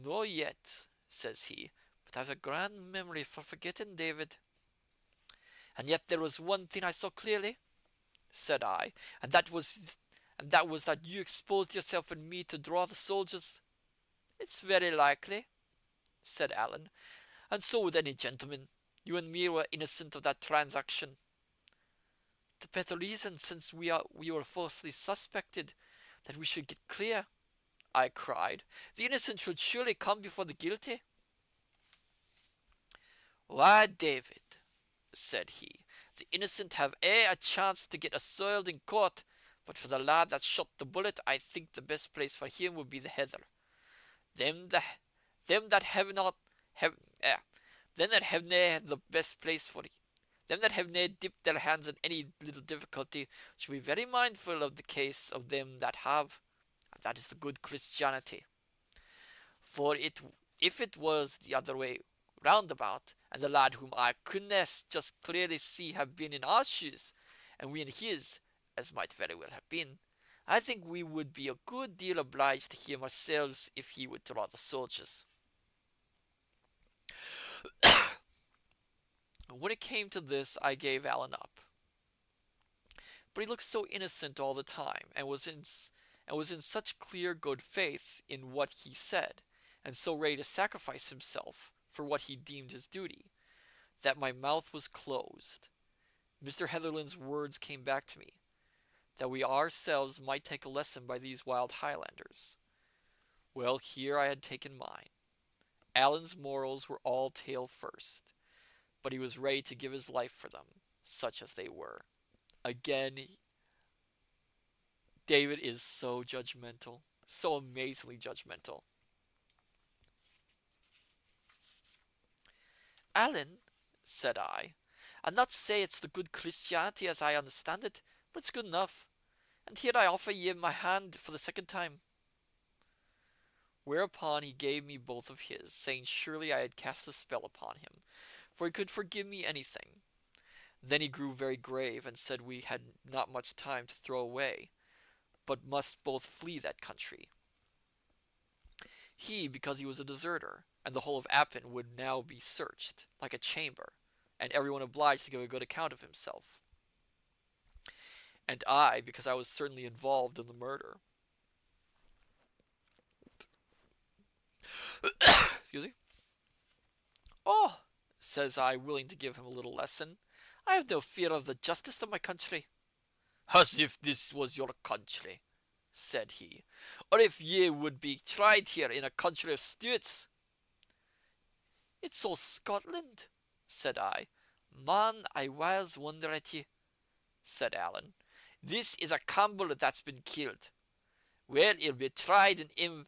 Speaker 1: No yet, says he, but I've a grand memory for forgetting, David. And yet there was one thing I saw clearly, said I, and that was that you exposed yourself and me to draw the soldiers. It's very likely, said Alan, and so would any gentleman. You and me were innocent of that transaction. The better reason, since we were falsely suspected, that we should get clear, I cried. The innocent should surely come before the guilty. Why, David, said he, the innocent have a chance to get assoiled in court, but for the lad that shot the bullet, I think the best place for him would be the heather. Them that them that have not have them that have nae the best place for them that have nae dipped their hands in any little difficulty should be very mindful of the case of them that have, and that is the good Christianity. For it if it was the other way round about, and the lad whom I couldn't just clearly see have been in our shoes, and we in his, as might very well have been, I think we would be a good deal obliged to him ourselves if he would draw the soldiers. When it came to this, I gave Alan up. But he looked so innocent all the time, and was in such clear good faith in what he said, and so ready to sacrifice himself for what he deemed his duty, that my mouth was closed. Mr. Heatherland's words came back to me, that we ourselves might take a lesson by these wild Highlanders. Well, here I had taken mine. Alan's morals were all tail first, but he was ready to give his life for them, such as they were. Again, David is so judgmental, so amazingly judgmental. Alan, said I'll not say it's the good Christianity as I understand it, but it's good enough. And here I offer ye my hand for the second time. Whereupon he gave me both of his, saying surely I had cast a spell upon him, for he could forgive me anything. Then he grew very grave, and said we had not much time to throw away, but must both flee that country. He, because he was a deserter, and the whole of Appin would now be searched, like a chamber, and everyone obliged to give a good account of himself. And I, because I was certainly involved in the murder. Excuse me. Oh, says I, willing to give him a little lesson, I have no fear of the justice of my country. As if this was your country, said he, or if ye would be tried here in a country of Stuarts. It's all Scotland, said I. Man, I whiles wonder at ye, said Alan. This is a Campbell that's been killed. Well, he'll be tried in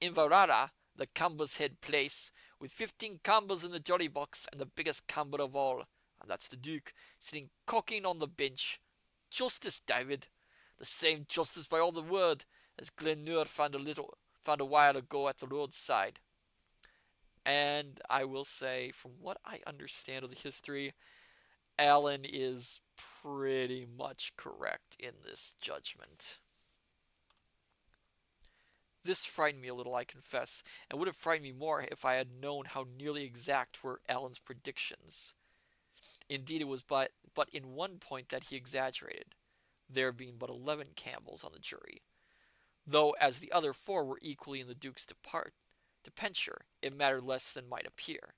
Speaker 1: Inverara, the Campbell's Head place, with 15 Campbells in the jury box, and the biggest Campbell of all, and that's the Duke, sitting cocking on the bench. Justice, David, the same justice by all the word as Glenure found a while ago at the roadside. And I will say, from what I understand of the history, Alan is pretty much correct in this judgment. This frightened me a little, I confess, and would have frightened me more if I had known how nearly exact were Alan's predictions. Indeed, it was but in one point that he exaggerated, there being but 11 Campbells on the jury, though as the other 4 were equally in the Duke's depenture, it mattered less than might appear.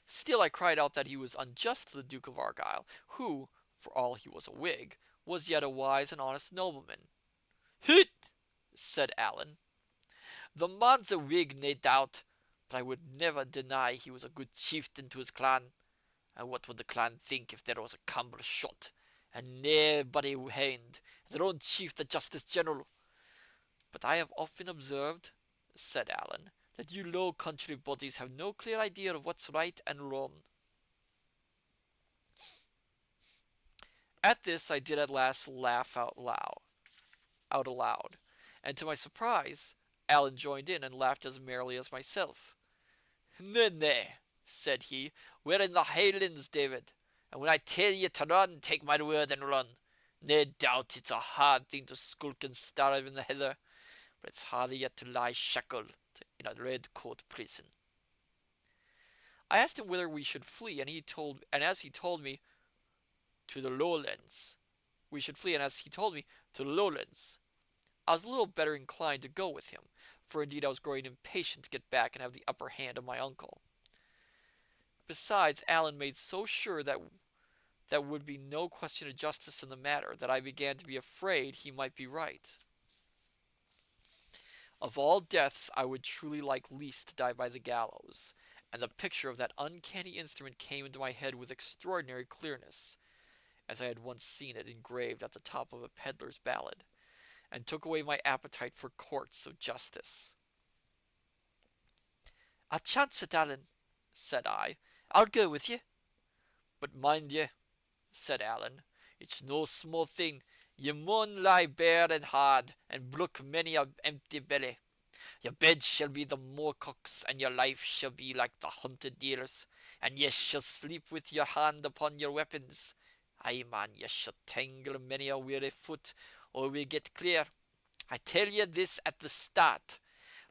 Speaker 1: Still I cried out that he was unjust to the Duke of Argyle, who, for all he was a Whig, was yet a wise and honest nobleman. Hoot! Said Alan. The man's a Whig, nae doubt,
Speaker 2: but I would never deny he was a good chieftain to his clan. And what would the clan think if there was a Campbell shot, and naebody hanged, and their own chief the Justice General? But I have often observed, said Allan, that you low country bodies have no clear idea of what's right and wrong. At this I did at last laugh out aloud, and to my surprise, Allan joined in and laughed as merrily as myself. Nay, nay, said he, we're in the Highlands, David, and when I tell ye to run, take my word and run. Nae doubt it's a hard thing to skulk and starve in the heather, but it's harder yet to lie shackled in a red coat prison. I asked him whither we should flee, and as he told me to the lowlands, we should flee, and as he told me to the lowlands, I was a little better inclined to go with him, for indeed I was growing impatient to get back and have the upper hand of my uncle. Besides, Allan made so sure that there would be no question of justice in the matter that I began to be afraid he might be right. Of all deaths, I would truly like least to die by the gallows, and the picture of that uncanny instrument came into my head with extraordinary clearness, as I had once seen it engraved at the top of a peddler's ballad, and took away my appetite for courts of justice. "I'll chance it, Allan," said I. "I'll go with ye." "But mind ye," said Allan, "it's no small thing. Ye maun lie bare and hard, and brook many a empty belly. Your bed shall be the moorcocks, and your life shall be like the hunted deer's, and ye shall sleep with your hand upon your weapons. Ay, man, ye shall tangle many a weary foot, or we get clear. I tell ye this at the start,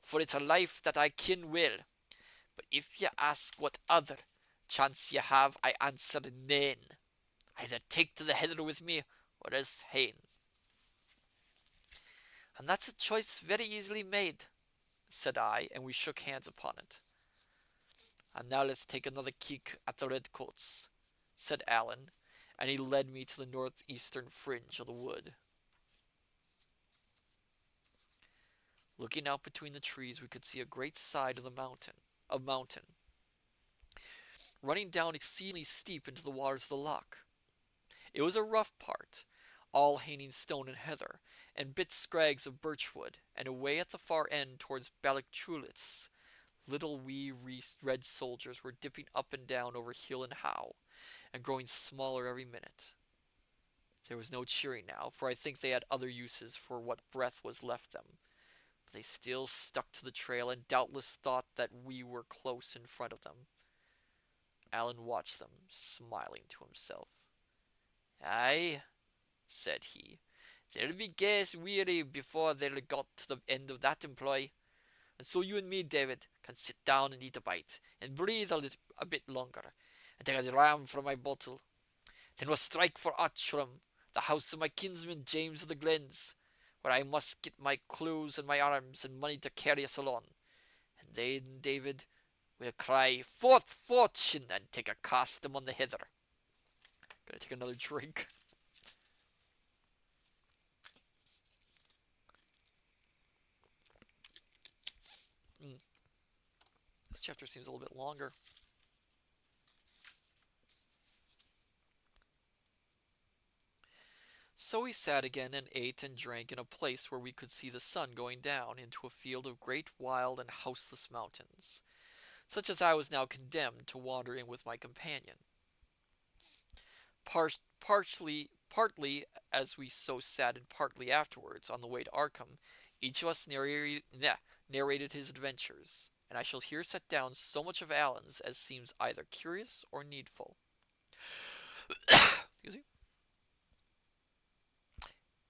Speaker 2: for it's a life that I ken well. But if ye ask what other chance ye have, I answer nane. Either take to the heather with me, or else hame." "And that's a choice very easily made," said I, and we shook hands upon it. "And now let's take another keek at the redcoats," said Allan, and he led me to the northeastern fringe of the wood. Looking out between the trees, we could see a great side of the mountain, running down exceedingly steep into the waters of the loch. It was a rough part, all hanging stone and heather, and bit scrags of birchwood, and away at the far end towards Ballichulitz, little wee red soldiers were dipping up and down over hill and howe, and growing smaller every minute. There was no cheering now, for I think they had other uses for what breath was left them, but they still stuck to the trail and doubtless thought that we were close in front of them. Allan watched them, smiling to himself. "Aye," said he, "they'll be gaes weary before they'll got to the end of that employ. And so you and me, David, can sit down and eat a bite, and breathe a bit longer, and take a dram from my bottle. Then we'll strike for Outram, the house of my kinsman James of the Glens, where I must get my clothes and my arms and money to carry us along. And then, David, we'll cry, 'Forth fortune!' and take a cast among the heather." Gonna take another drink. This chapter seems a little bit longer. So we sat again and ate and drank in a place where we could see the sun going down into a field of great wild and houseless mountains, such as I was now condemned to wander in with my companion. Partly as we so sat, and partly afterwards on the way to Arkham, each of us narrated his adventures, and I shall here set down so much of Allan's as seems either curious or needful. Excuse me.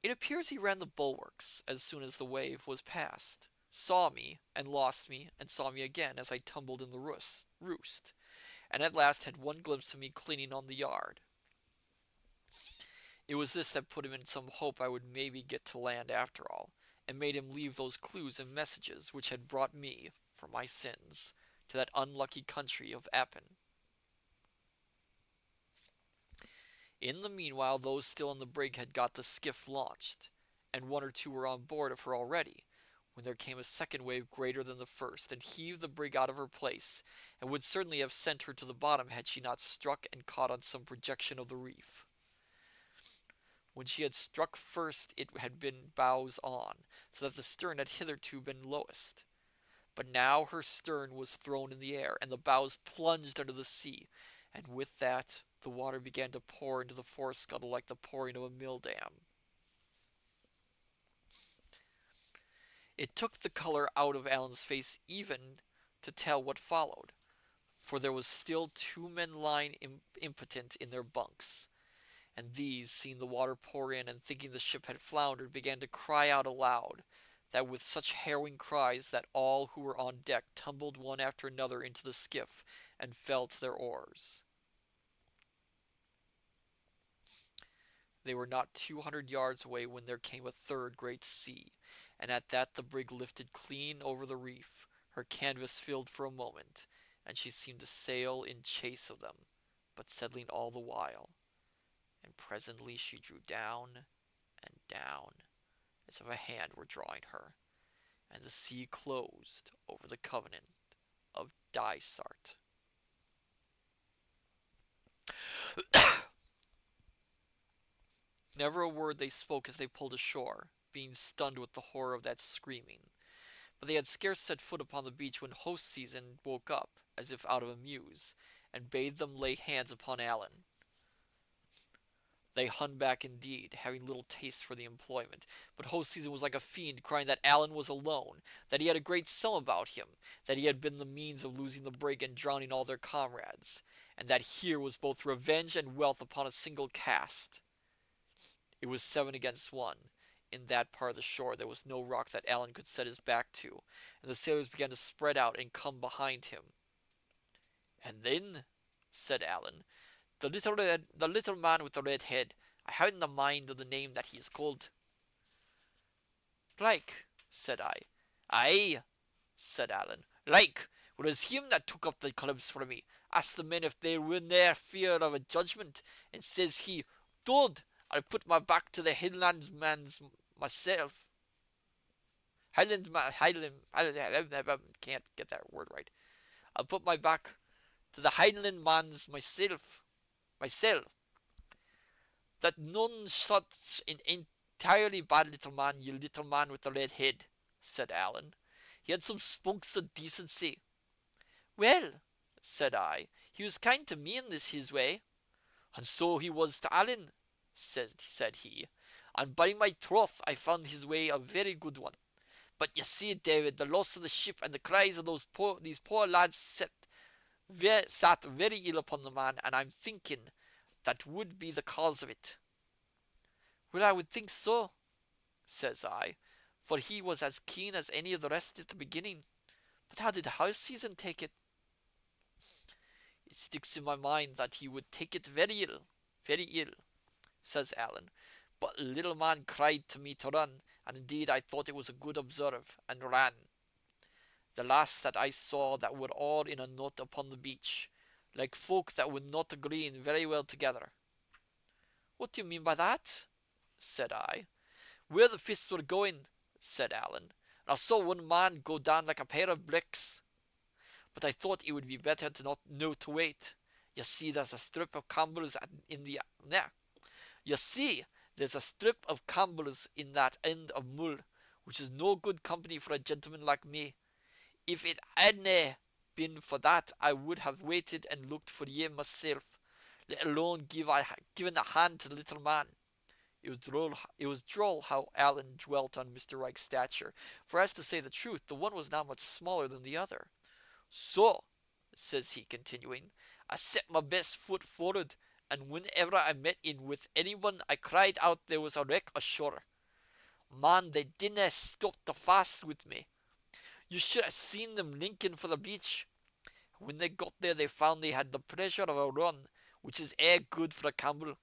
Speaker 2: It appears he ran the bulwarks as soon as the wave was past, saw me, and lost me, and saw me again as I tumbled in the roost, and at last had one glimpse of me cleaning on the yard. It was this that put him in some hope I would maybe get to land after all, and made him leave those clues and messages which had brought me, for my sins, to that unlucky country of Appin. In the meanwhile, those still in the brig had got the skiff launched, and one or two were on board of her already,
Speaker 1: when there came a second wave greater than the first, and heaved the brig out of her place, and would certainly have sent her to the bottom had she not struck and caught on some projection of the reef. When she had struck first it had been bows on, so that the stern had hitherto been lowest. But now her stern was thrown in the air, and the bows plunged under the sea, and with that the water began to pour into the fore scuttle like the pouring of a mill dam. It took the color out of Allan's face even to tell what followed, for there was still two men lying impotent in their bunks, and these, seeing the water pour in and thinking the ship had foundered, began to cry out aloud, that with such harrowing cries that all who were on deck tumbled one after another into the skiff and fell to their oars. They were not 200 yards away when there came a third great sea, and at that the brig lifted clean over the reef, her canvas filled for a moment, and she seemed to sail in chase of them, but settling all the while. And presently she drew down and down, as if a hand were drawing her, and the sea closed over the covenant of Dysart. Never a word they spoke as they pulled ashore, being stunned with the horror of that screaming. But they had scarce set foot upon the beach when host season woke up, as if out of a muse, and bade them lay hands upon Allan. They hung back indeed, having little taste for the employment, but host season was like a fiend, crying that Allan was alone, that he had a great sum about him, that he had been the means of losing the brig and drowning all their comrades, and that here was both revenge and wealth upon a single cast. It was 7 against 1. In that part of the shore there was no rock that Allan could set his back to, and the sailors began to spread out and come behind him. And then, said Allan, the little man with the red head, I haven't the mind of the name that he is called. Like, said I. Aye, said Allan. Like, it was him that took up the clubs for me, asked the men if they were near fear of a judgment, and says he, Dod, I'll put my back to the Highlandman's myself. Can't get that word right. I'll put my back to the Highlandman's myself. That none such an entirely bad little man, you little man with the red head, said Allan. He had some spunks of decency. Well, said I, he was kind to me in this his way. And so he was to Allan, said he, and by my troth I found his way a very good one. But you see, David, the loss of the ship and the cries of these poor lads sat very ill upon the man, and I'm thinking that would be the cause of it. Well, I would think so, says I, for he was as keen as any of the rest at the beginning. But how did house season take it? It sticks in my mind that he would take it very ill, says Allan. But the little man cried to me to run, and indeed I thought it was a good observe, and ran. The last that I saw that were all in a knot upon the beach, like folk that would not agree very well together. What do you mean by that? Said I. Where the fists were going, said Allan, and I saw one man go down like a pair of bricks. But I thought it would be better to not know to wait. You see, there's a strip of Campbell's in the there. You see, there's a strip of Campbell's in that end of Mull, which is no good company for a gentleman like me. If it hadna been for that, I would have waited and looked for ye myself, let alone given a hand to the little man. It was droll how Allan dwelt on Mr. Reich's stature, for as to say the truth, the one was not much smaller than the other. So, says he, continuing, I set my best foot forward, and whenever I met in with anyone, I cried out there was a wreck ashore. Man, they didna stop to fast with me. You should have seen them linking for the beach. When they got there, they found they had the pressure of a run, which is good for a Campbell.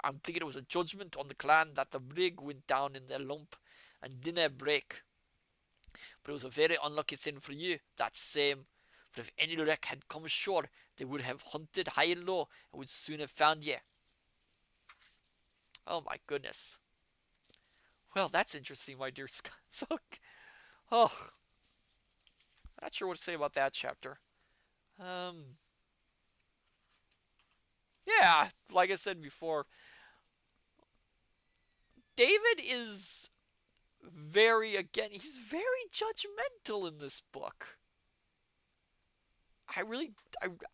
Speaker 1: I'm thinking it was a judgment on the clan that the brig went down in their lump and didna break. But it was a very unlucky thing for you, that same. For if any wreck had come ashore, they would have hunted high and low and would soon have found ye. Oh my goodness. Well, that's interesting, my dear Suck. Oh, I'm not sure what to say about that chapter. Um, yeah, like I said before, David is he's very judgmental in this book. I really,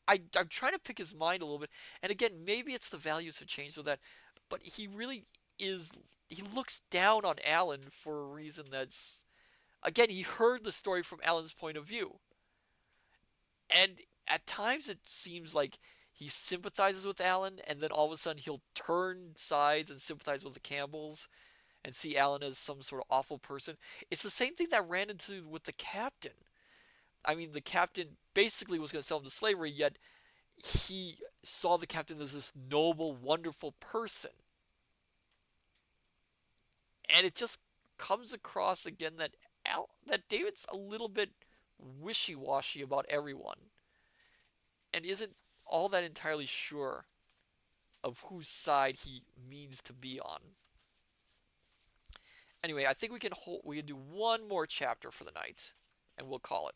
Speaker 1: I'm trying to pick his mind a little bit. And again, maybe it's the values have changed with that, but he really is, he looks down on Alan for a reason that's, again, he heard the story from Alan's point of view. And at times it seems like he sympathizes with Alan, and then all of a sudden he'll turn sides and sympathize with the Campbells and see Alan as some sort of awful person. It's the same thing that ran into with the captain. I mean, the captain basically was going to sell him to slavery, yet he saw the captain as this noble, wonderful person. And it just comes across again that that David's a little bit wishy-washy about everyone and isn't all that entirely sure of whose side he means to be on. Anyway, I think we can do one more chapter for the night and we'll call it.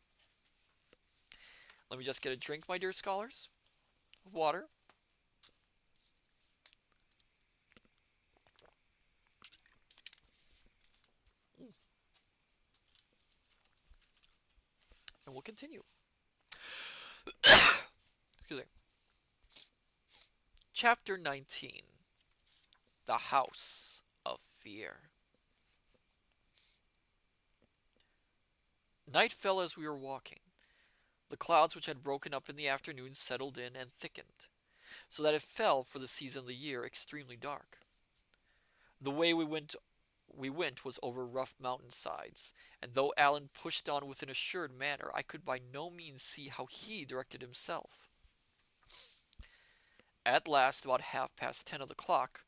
Speaker 1: Let me just get a drink, my dear scholars, of water. And we'll continue. Excuse me. Chapter 19. The House of Fear. Night fell as we were walking. The clouds which had broken up in the afternoon settled in and thickened, so that it fell for the season of the year extremely dark. The way we went was over rough mountain sides, and though Alan pushed on with an assured manner, I could by no means see how he directed himself. At last, about half past 10 of the clock,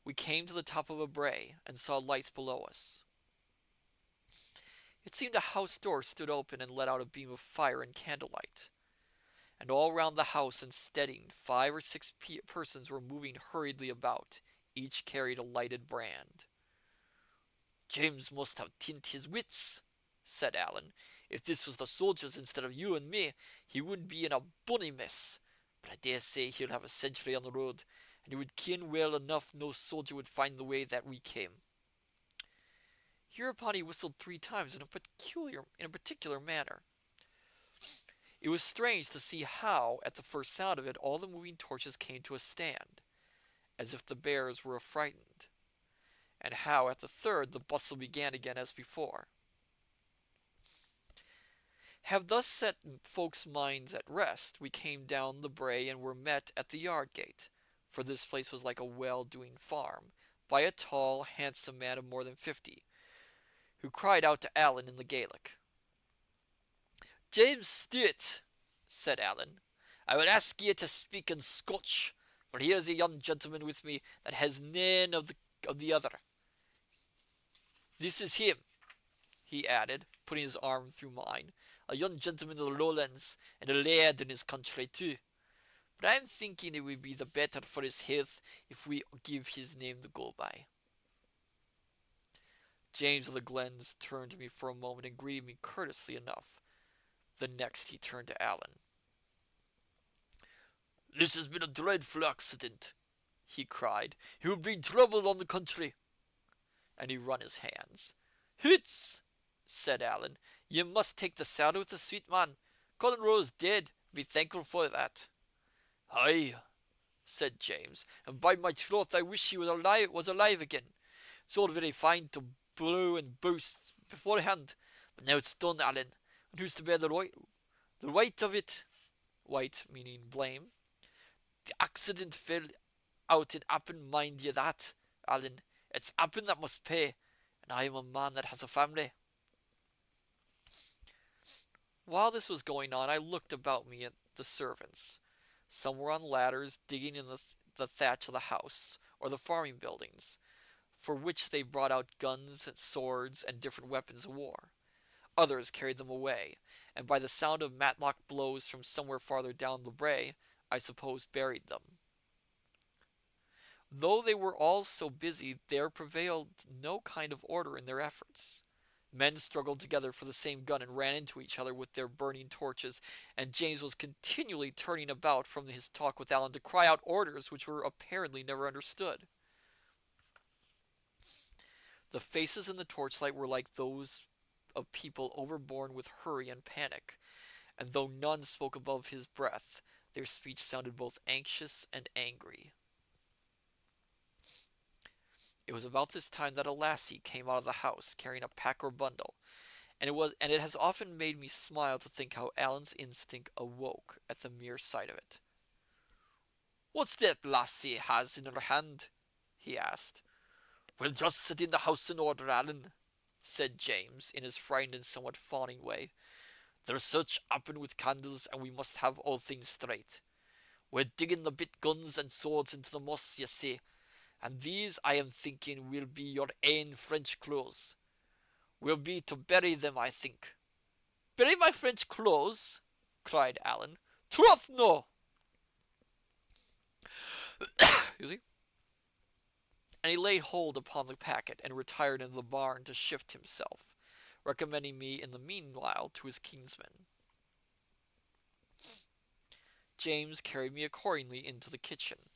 Speaker 1: we came to the top of a brae, and saw lights below us. It seemed a house door stood open and let out a beam of fire and candlelight, and all round the house and steading 5 or 6 persons were moving hurriedly about, each carried a lighted brand. "James must have tint his wits," said Alan. "If this was the soldiers instead of you and me, he would be in a bonny mess. But I dare say he'll have a sentry on the road, and he would ken well enough no soldier would find the way that we came." Hereupon he whistled 3 times in a particular manner. It was strange to see how, at the first sound of it, all the moving torches came to a stand, as if the bears were affrighted, and how, at the third, the bustle began again as before. Have thus set folks' minds at rest, we came down the brae and were met at the yard gate, for this place was like a well-doing farm, by a tall, handsome man of more than 50, who cried out to Alan in the Gaelic. "James Stewart," said Alan, "I will ask ye to speak in Scotch, for here's a young gentleman with me that has none of the other. This is him," he added, putting his arm through mine, "a young gentleman of the Lowlands, and a laird in his country too. But I'm thinking it would be the better for his health if we give his name to go by." James of the Glens turned to me for a moment and greeted me courteously enough. The next he turned to Alan. "This has been a dreadful accident," he cried. "He will bring trouble on the country." And he wrung his hands. "Hoots!" said Alan. "Ye must take the saddle with the sweet man. Colin Rowe's dead. Be thankful for that." "Aye," said James, "and by my troth I wish he was alive again. It's all very fine to blow and boast beforehand, but now it's done, Alan, and who's to bear the weight of it?" White meaning blame. "The accident fell out in Appin, mind ye that, Alan. It's Appin that must pay, and I am a man that has a family." While this was going on, I looked about me at the servants. Some were on ladders, digging in the thatch of the house, or the farming buildings, for which they brought out guns and swords and different weapons of war. Others carried them away, and by the sound of matlock blows from somewhere farther down the brae, I suppose buried them. Though they were all so busy, there prevailed no kind of order in their efforts. Men struggled together for the same gun and ran into each other with their burning torches, and James was continually turning about from his talk with Alan to cry out orders which were apparently never understood. The faces in the torchlight were like those of people overborne with hurry and panic, and though none spoke above his breath, their speech sounded both anxious and angry. It was about this time that a lassie came out of the house carrying a pack or bundle, and it has often made me smile to think how Alan's instinct awoke at the mere sight of it. "What's that lassie has in her hand?" he asked. "We're just setting the house in order, Alan," said James, in his frightened and somewhat fawning way. "There's such happen with candles, and we must have all things straight. We're digging the bit guns and swords into the moss, ye see, and these, I am thinking, will be your ain French clothes. We'll be to bury them, I think." "Bury my French clothes?" cried Alan. "Troth, no!" Excuse me. And he laid hold upon the packet and retired into the barn to shift himself, recommending me in the meanwhile to his kinsman. James carried me accordingly into the kitchen,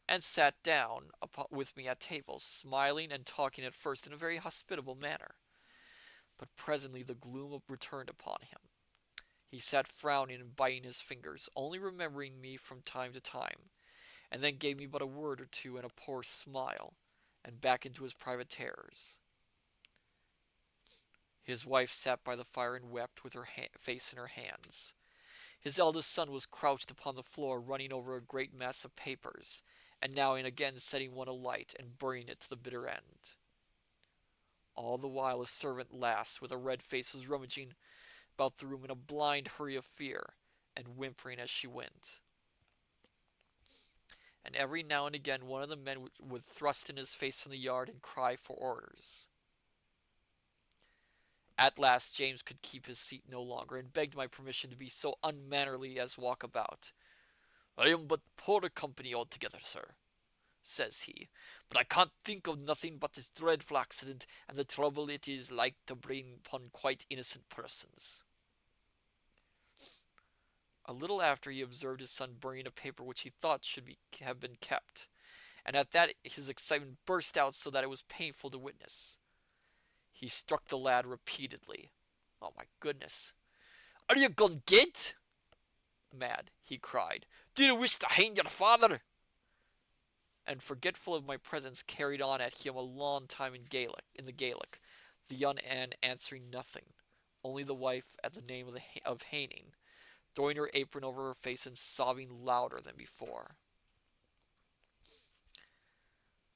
Speaker 1: and sat down with me at table, smiling and talking at first in a very hospitable manner. But presently the gloom returned upon him. He sat frowning and biting his fingers, only remembering me from time to time, and then gave me but a word or two and a poor smile, and back into his private terrors. His wife sat by the fire and wept with her face in her hands. His eldest son was crouched upon the floor, running over a great mass of papers, and now and again setting one alight and burning it to the bitter end. All the while a servant lass with a red face was rummaging about the room in a blind hurry of fear, and whimpering as she went. And every now and again one of the men would thrust in his face from the yard and cry for orders. At last James could keep his seat no longer, and begged my permission to be so unmannerly as walk about. "I am but poor company altogether, sir," says he, "but I can't think of nothing but this dreadful accident, and the trouble it is like to bring upon quite innocent persons." A little after he observed his son burning a paper which he thought should have been kept, and at that his excitement burst out so that it was painful to witness. He struck the lad repeatedly. "Oh, my goodness! Are you gone git? Mad?" he cried. "Do you wish to hang your father?" And forgetful of my presence, carried on at him a long time in the Gaelic, the young Anne answering nothing, only the wife at the name of hanging, throwing her apron over her face and sobbing louder than before.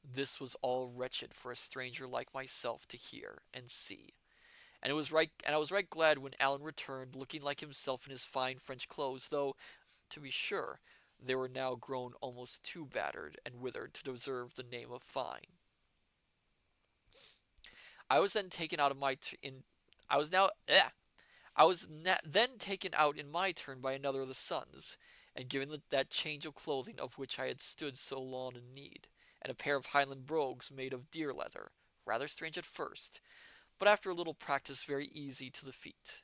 Speaker 1: This was all wretched for a stranger like myself to hear and see, and I was right glad when Alan returned, looking like himself in his fine French clothes, though, to be sure, they were now grown almost too battered and withered to deserve the name of fine. I was then taken out of my t- in I was now I was then taken out in my turn by another of the sons, and given that change of clothing of which I had stood so long in need, and a pair of Highland brogues made of deer leather, rather strange at first, but after a little practice very easy to the feet.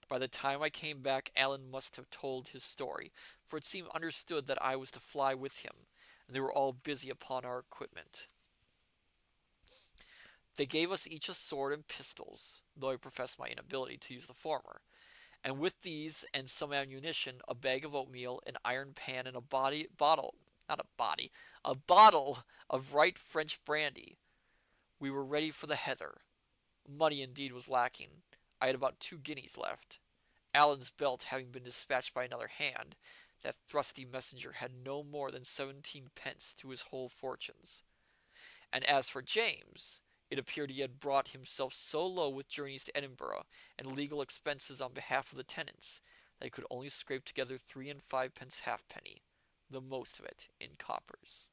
Speaker 1: By the time I came back, Alan must have told his story, for it seemed understood that I was to fly with him, and they were all busy upon our equipment. They gave us each a sword and pistols, though I professed my inability to use the former, and with these and some ammunition, a bag of oatmeal, an iron pan, and a bottle of right French brandy, we were ready for the heather. Money indeed was lacking. I had about 2 guineas left. Alan's belt having been dispatched by another hand, that thrusty messenger had no more than 17 pence to his whole fortunes. And as for James, it appeared he had brought himself so low with journeys to Edinburgh and legal expenses on behalf of the tenants that he could only scrape together 3 and 5 pence halfpenny, the most of it in coppers.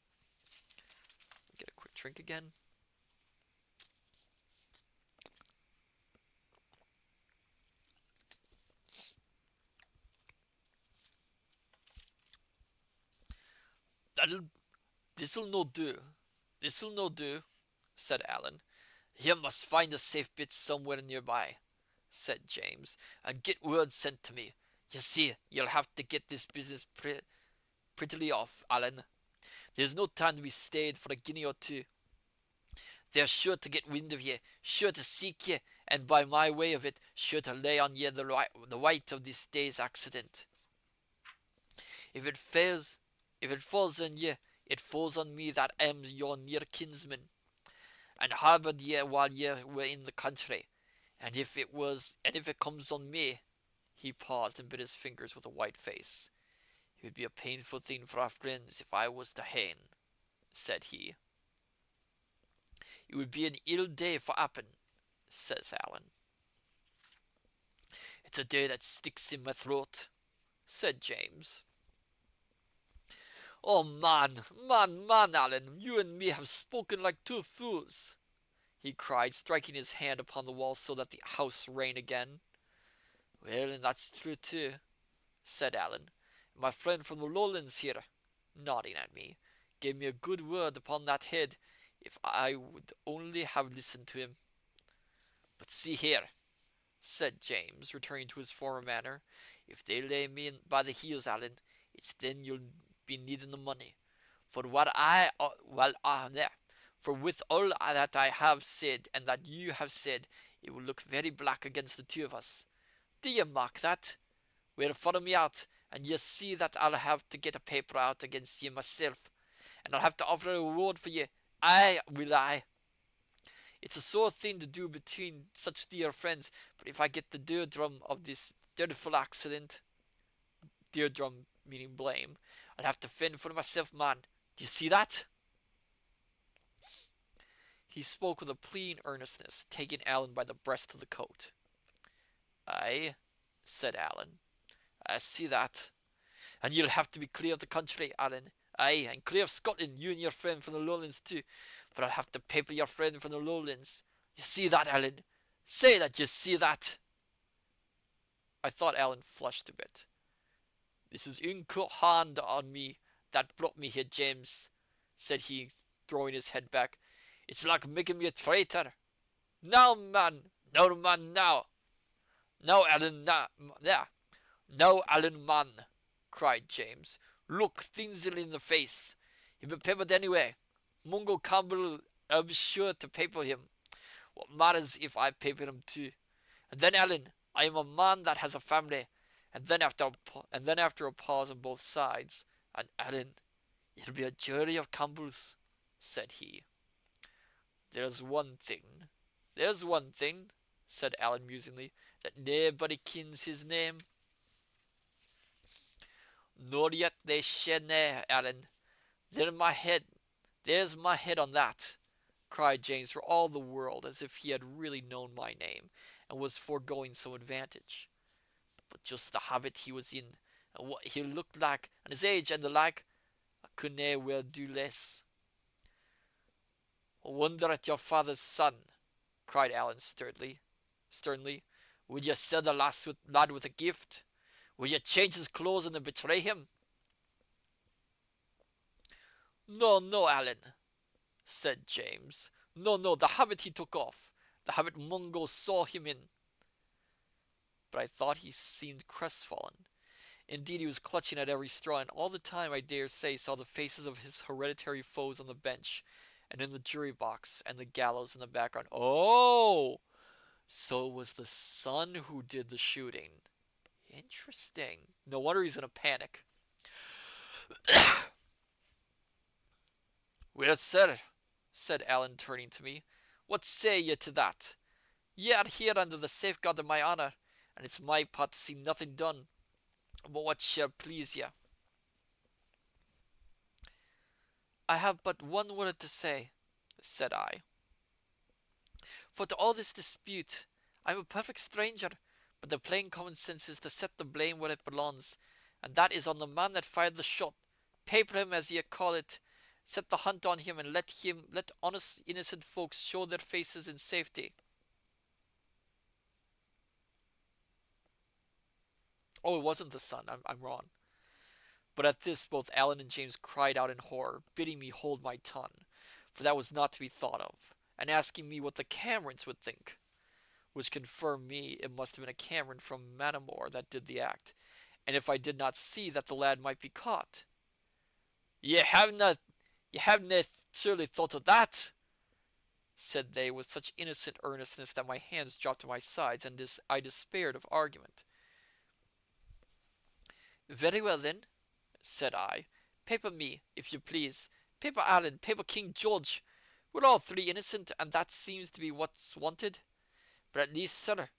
Speaker 1: Get a quick drink again. That'll, this'll no do. This'll no do, said Alan.
Speaker 2: You must find a safe bit somewhere nearby, said James, and get word sent to me. You see, you'll have to get this business prettily off, Alan. There's no time to be stayed for a guinea or two. They're sure to get wind of ye, sure to seek ye, and by my way of it, sure to lay on ye the weight of this day's accident. If it fails, if it falls on ye, it falls on me that am your near kinsman, and harboured ye while ye were in the country. And if it comes on me, he paused and bit his fingers with a white face. It would be a painful thing for our friends if I was to hang, said he. It would be an ill day for Appin, says Alan. It's a day that sticks in my throat, said James. Oh man, Alan, you and me have spoken like two fools, he cried, striking his hand upon the wall so that the house rang again. Well, and that's true too, said Alan. My friend from the lowlands here, nodding at me, gave me a good word upon that head if I would only have listened to him. But see here, said James, returning to his former manner, if they lay me by the heels, Alan, it's then you'll be needing the money. For what I, well, there. For with all that I have said and that you have said, it will look very black against the two of us. Do you mark that? Well, follow me out, and you see that I'll have to get a paper out against you myself, and I'll have to offer a reward for you. Aye, will I. It's a sore thing to do between such dear friends, but if I get the drum of this dreadful accident, drum meaning blame, I'll have to fend for myself, man. Do you see that? He spoke with a pleading earnestness, taking Alan by the breast of the coat. Aye, said Alan, I see that. And you'll have to be clear of the country, Alan. Aye, and clear of Scotland, you and your friend from the lowlands too, for I'll have to paper your friend from the lowlands. You see that, Alan? Say that you see that. I thought Alan flushed a bit. This is uncut hand on me that brought me here, James, said he, throwing his head back. It's like making me a traitor. Now, man, now. Now, Alan, there. Now, Alan, man, cried James. Look Thinsel in the face. He'll be papered anyway. Mungo Campbell, I'll be sure to paper him. What matters if I paper him too? And then, Alan, I am a man that has a family. And then after a pause on both sides, and Alan, it'll be a jury of Campbells, said he. There's one thing, said Alan musingly, that nobody kens his name. Nor yet they shanna, Alan. There's my head on that, cried James for all the world as if he had really known my name, and was foregoing some advantage. But just the habit he was in, and what he looked like, and his age, and the like, I couldna well do less. I wonder at your father's son, cried Alan sternly. Will you sell the lad with a gift? Will you change his clothes and betray him? No, Alan, said James. No, the habit he took off, the habit Mungo saw him in. But I thought he seemed crestfallen. Indeed, he was clutching at every straw, and all the time, I dare say, saw the faces of his hereditary foes on the bench, and in the jury box, and the gallows in the background. Oh! So it was the son who did the shooting. Interesting. No wonder he's in a panic. Well, sir, said Alan, turning to me, what say ye to that? Ye are here under the safeguard of my honour, and it's my part to see nothing done but what shall please ye. I have but one word to say, said I. For to all this dispute, I am a perfect stranger, but the plain common sense is to set the blame where it belongs, and that is on the man that fired the shot. Paper him, as ye call it. Set the hunt on him, and let honest, innocent folks show their faces in safety. Oh, it wasn't the son. I'm wrong. But at this, both Alan and James cried out in horror, bidding me hold my tongue, for that was not to be thought of, and asking me what the Camerons would think, which confirmed me it must have been a Cameron from Manamore that did the act, and if I did not see that the lad might be caught. "Ye haven't, ye haven't surely thought of that?" said they with such innocent earnestness that my hands dropped to my sides, and I despaired of argument. "Very well, then," said I. "Paper me, if you please. Paper Allen, paper King George. We're all three innocent, and that seems to be what's wanted. But at least, sir,"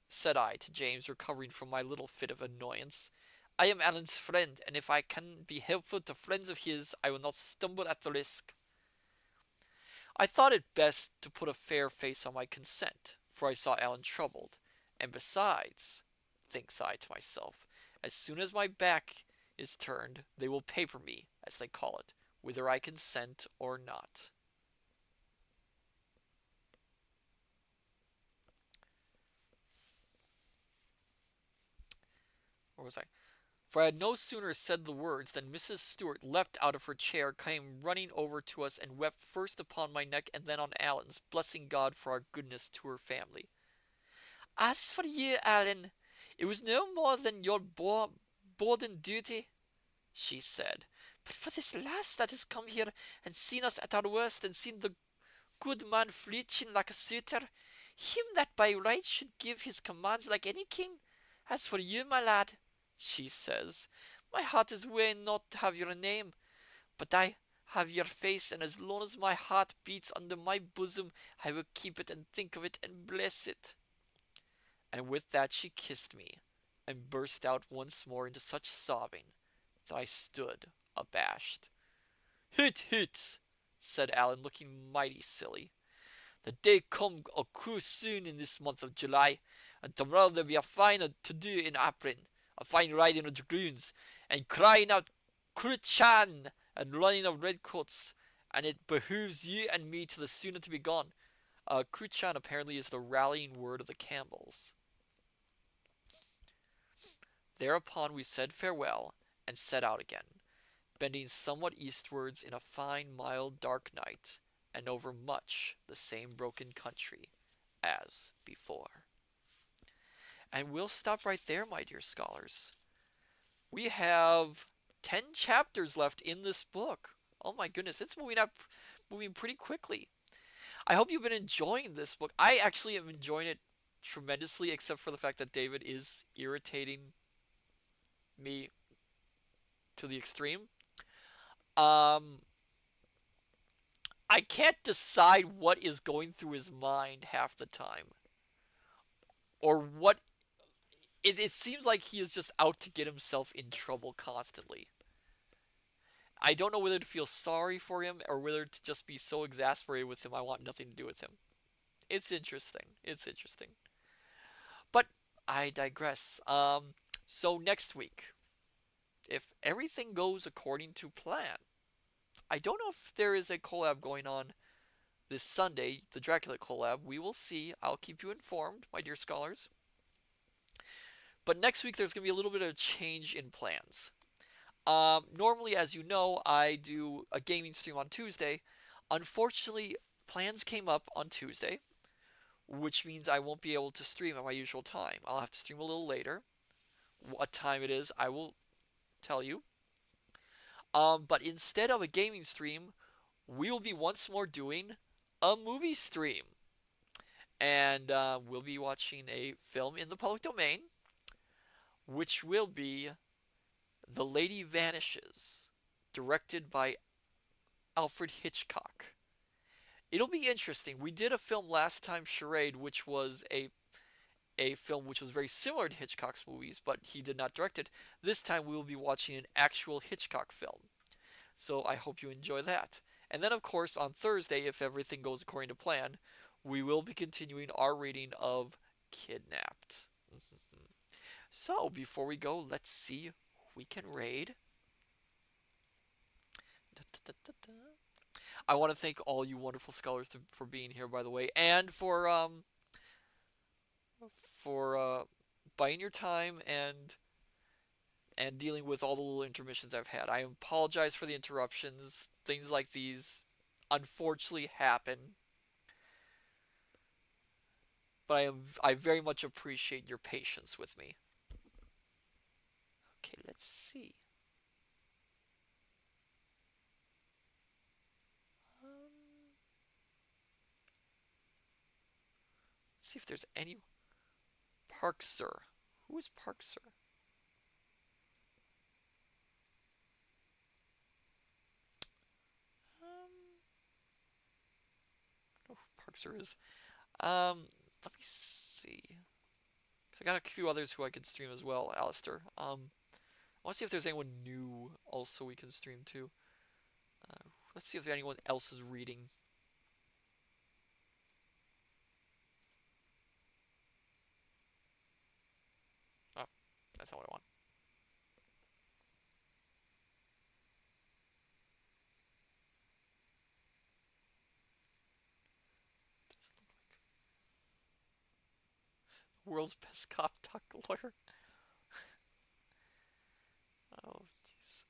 Speaker 2: said I to James, recovering from my little fit of annoyance, "I am Allen's friend, and if I can be helpful to friends of his, I will not stumble at the risk." I thought it best to put a fair face on my consent, for I saw Allen troubled, and besides, thinks I to myself, as soon as my back is turned, they will paper me, as they call it, whether I consent or not. Where was I? For I had no sooner said the words than Mrs. Stewart leapt out of her chair, came running over to us, and wept first upon my neck and then on Allen's, blessing God for our goodness to her family. "As for you, Allen, it was no more than your bounden duty," she said. "But for this lass that has come here and seen us at our worst, and seen the good man fleeching like a suitor, him that by right should give his commands like any king. As for you, my lad," she says, "my heart is willing not to have your name, but I have your face, and as long as my heart beats under my bosom, I will keep it and think of it and bless it." And with that she kissed me, and burst out once more into such sobbing that I stood abashed. "Hoot, hoot!" said Allen, looking mighty silly. "The day come cruel soon in this month of July, and tomorrow there'll be a fine to do in Apron, a fine riding of dragoons, and crying out Cruchan, and running of redcoats, and it behooves you and me to the sooner to be gone." Cruchan apparently is the rallying word of the Campbells. Thereupon we said farewell, and set out again, bending somewhat eastwards in a fine, mild, dark night, and over much the same broken country as before. And we'll stop right there, my dear scholars. We have 10 chapters left in this book. Oh my goodness, it's moving pretty quickly. I hope you've been enjoying this book. I actually am enjoying it tremendously, except for the fact that David is irritating me to the extreme. Um, I can't decide what is going through his mind half the time, or what. It seems like he is just out to get himself in trouble constantly. I don't know whether to feel sorry for him or whether to just be so exasperated with him I want nothing to do with him. It's interesting. It's interesting. But I digress. So next week, if everything goes according to plan, I don't know if there is a collab going on this Sunday, the Dracula collab. We will see. I'll keep you informed, my dear scholars. But next week, there's going to be a little bit of a change in plans. Normally, as you know, I do a gaming stream on Tuesday. Unfortunately, plans came up on Tuesday, which means I won't be able to stream at my usual time. I'll have to stream a little later. What time it is, I will tell you. But instead of a gaming stream, we will be once more doing a movie stream. And we'll be watching a film in the public domain, which will be The Lady Vanishes, directed by Alfred Hitchcock. It'll be interesting. We did a film last time, Charade, which was a film which was very similar to Hitchcock's movies, but he did not direct it. This time we will be watching an actual Hitchcock film. So I hope you enjoy that. And then, of course, on Thursday, if everything goes according to plan, we will be continuing our reading of Kidnapped. So, before we go, let's see who we can raid. I want to thank all you wonderful scholars for being here, by the way, and for buying your time and dealing with all the little intermissions I've had. I apologize for the interruptions. Things like these unfortunately happen.
Speaker 1: but I very much appreciate your patience with me. Okay, let's see. Um, let's see if there's any Parkser. Who is Parkser? I don't know who Parkser is. Let me see. 'Cause I got a few others who I could stream as well, Alistair. I want to see if there's anyone new also we can stream to. Let's see if anyone else is reading. Oh, that's not what I want. World's best cop talk lawyer. Oh, jeez.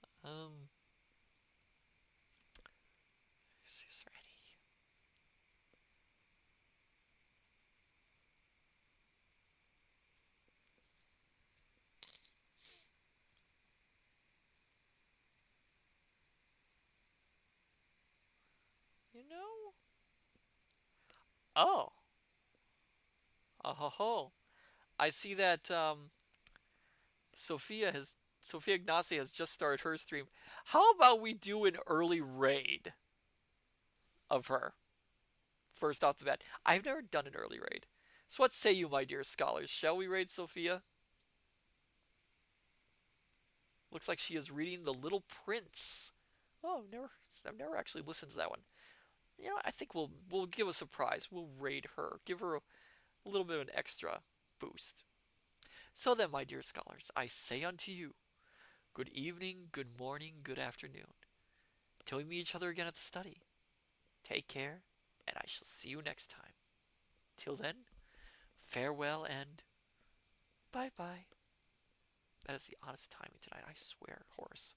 Speaker 1: Is there any? You know? Oh, oh ho ho! I see that Sophia Ignacy has just started her stream. How about we do an early raid of her first off the bat? I've never done an early raid, so what say you, my dear scholars? Shall we raid Sophia? Looks like she is reading The Little Prince. Oh, I've never actually listened to that one. You know, I think we'll give a surprise. We'll raid her, give her a little bit of an extra boost. So then, my dear scholars, I say unto you, good evening, good morning, good afternoon. Till we meet each other again at the study. Take care, and I shall see you next time. Till then, farewell and bye bye. That is the honest timing tonight, I swear, Horace.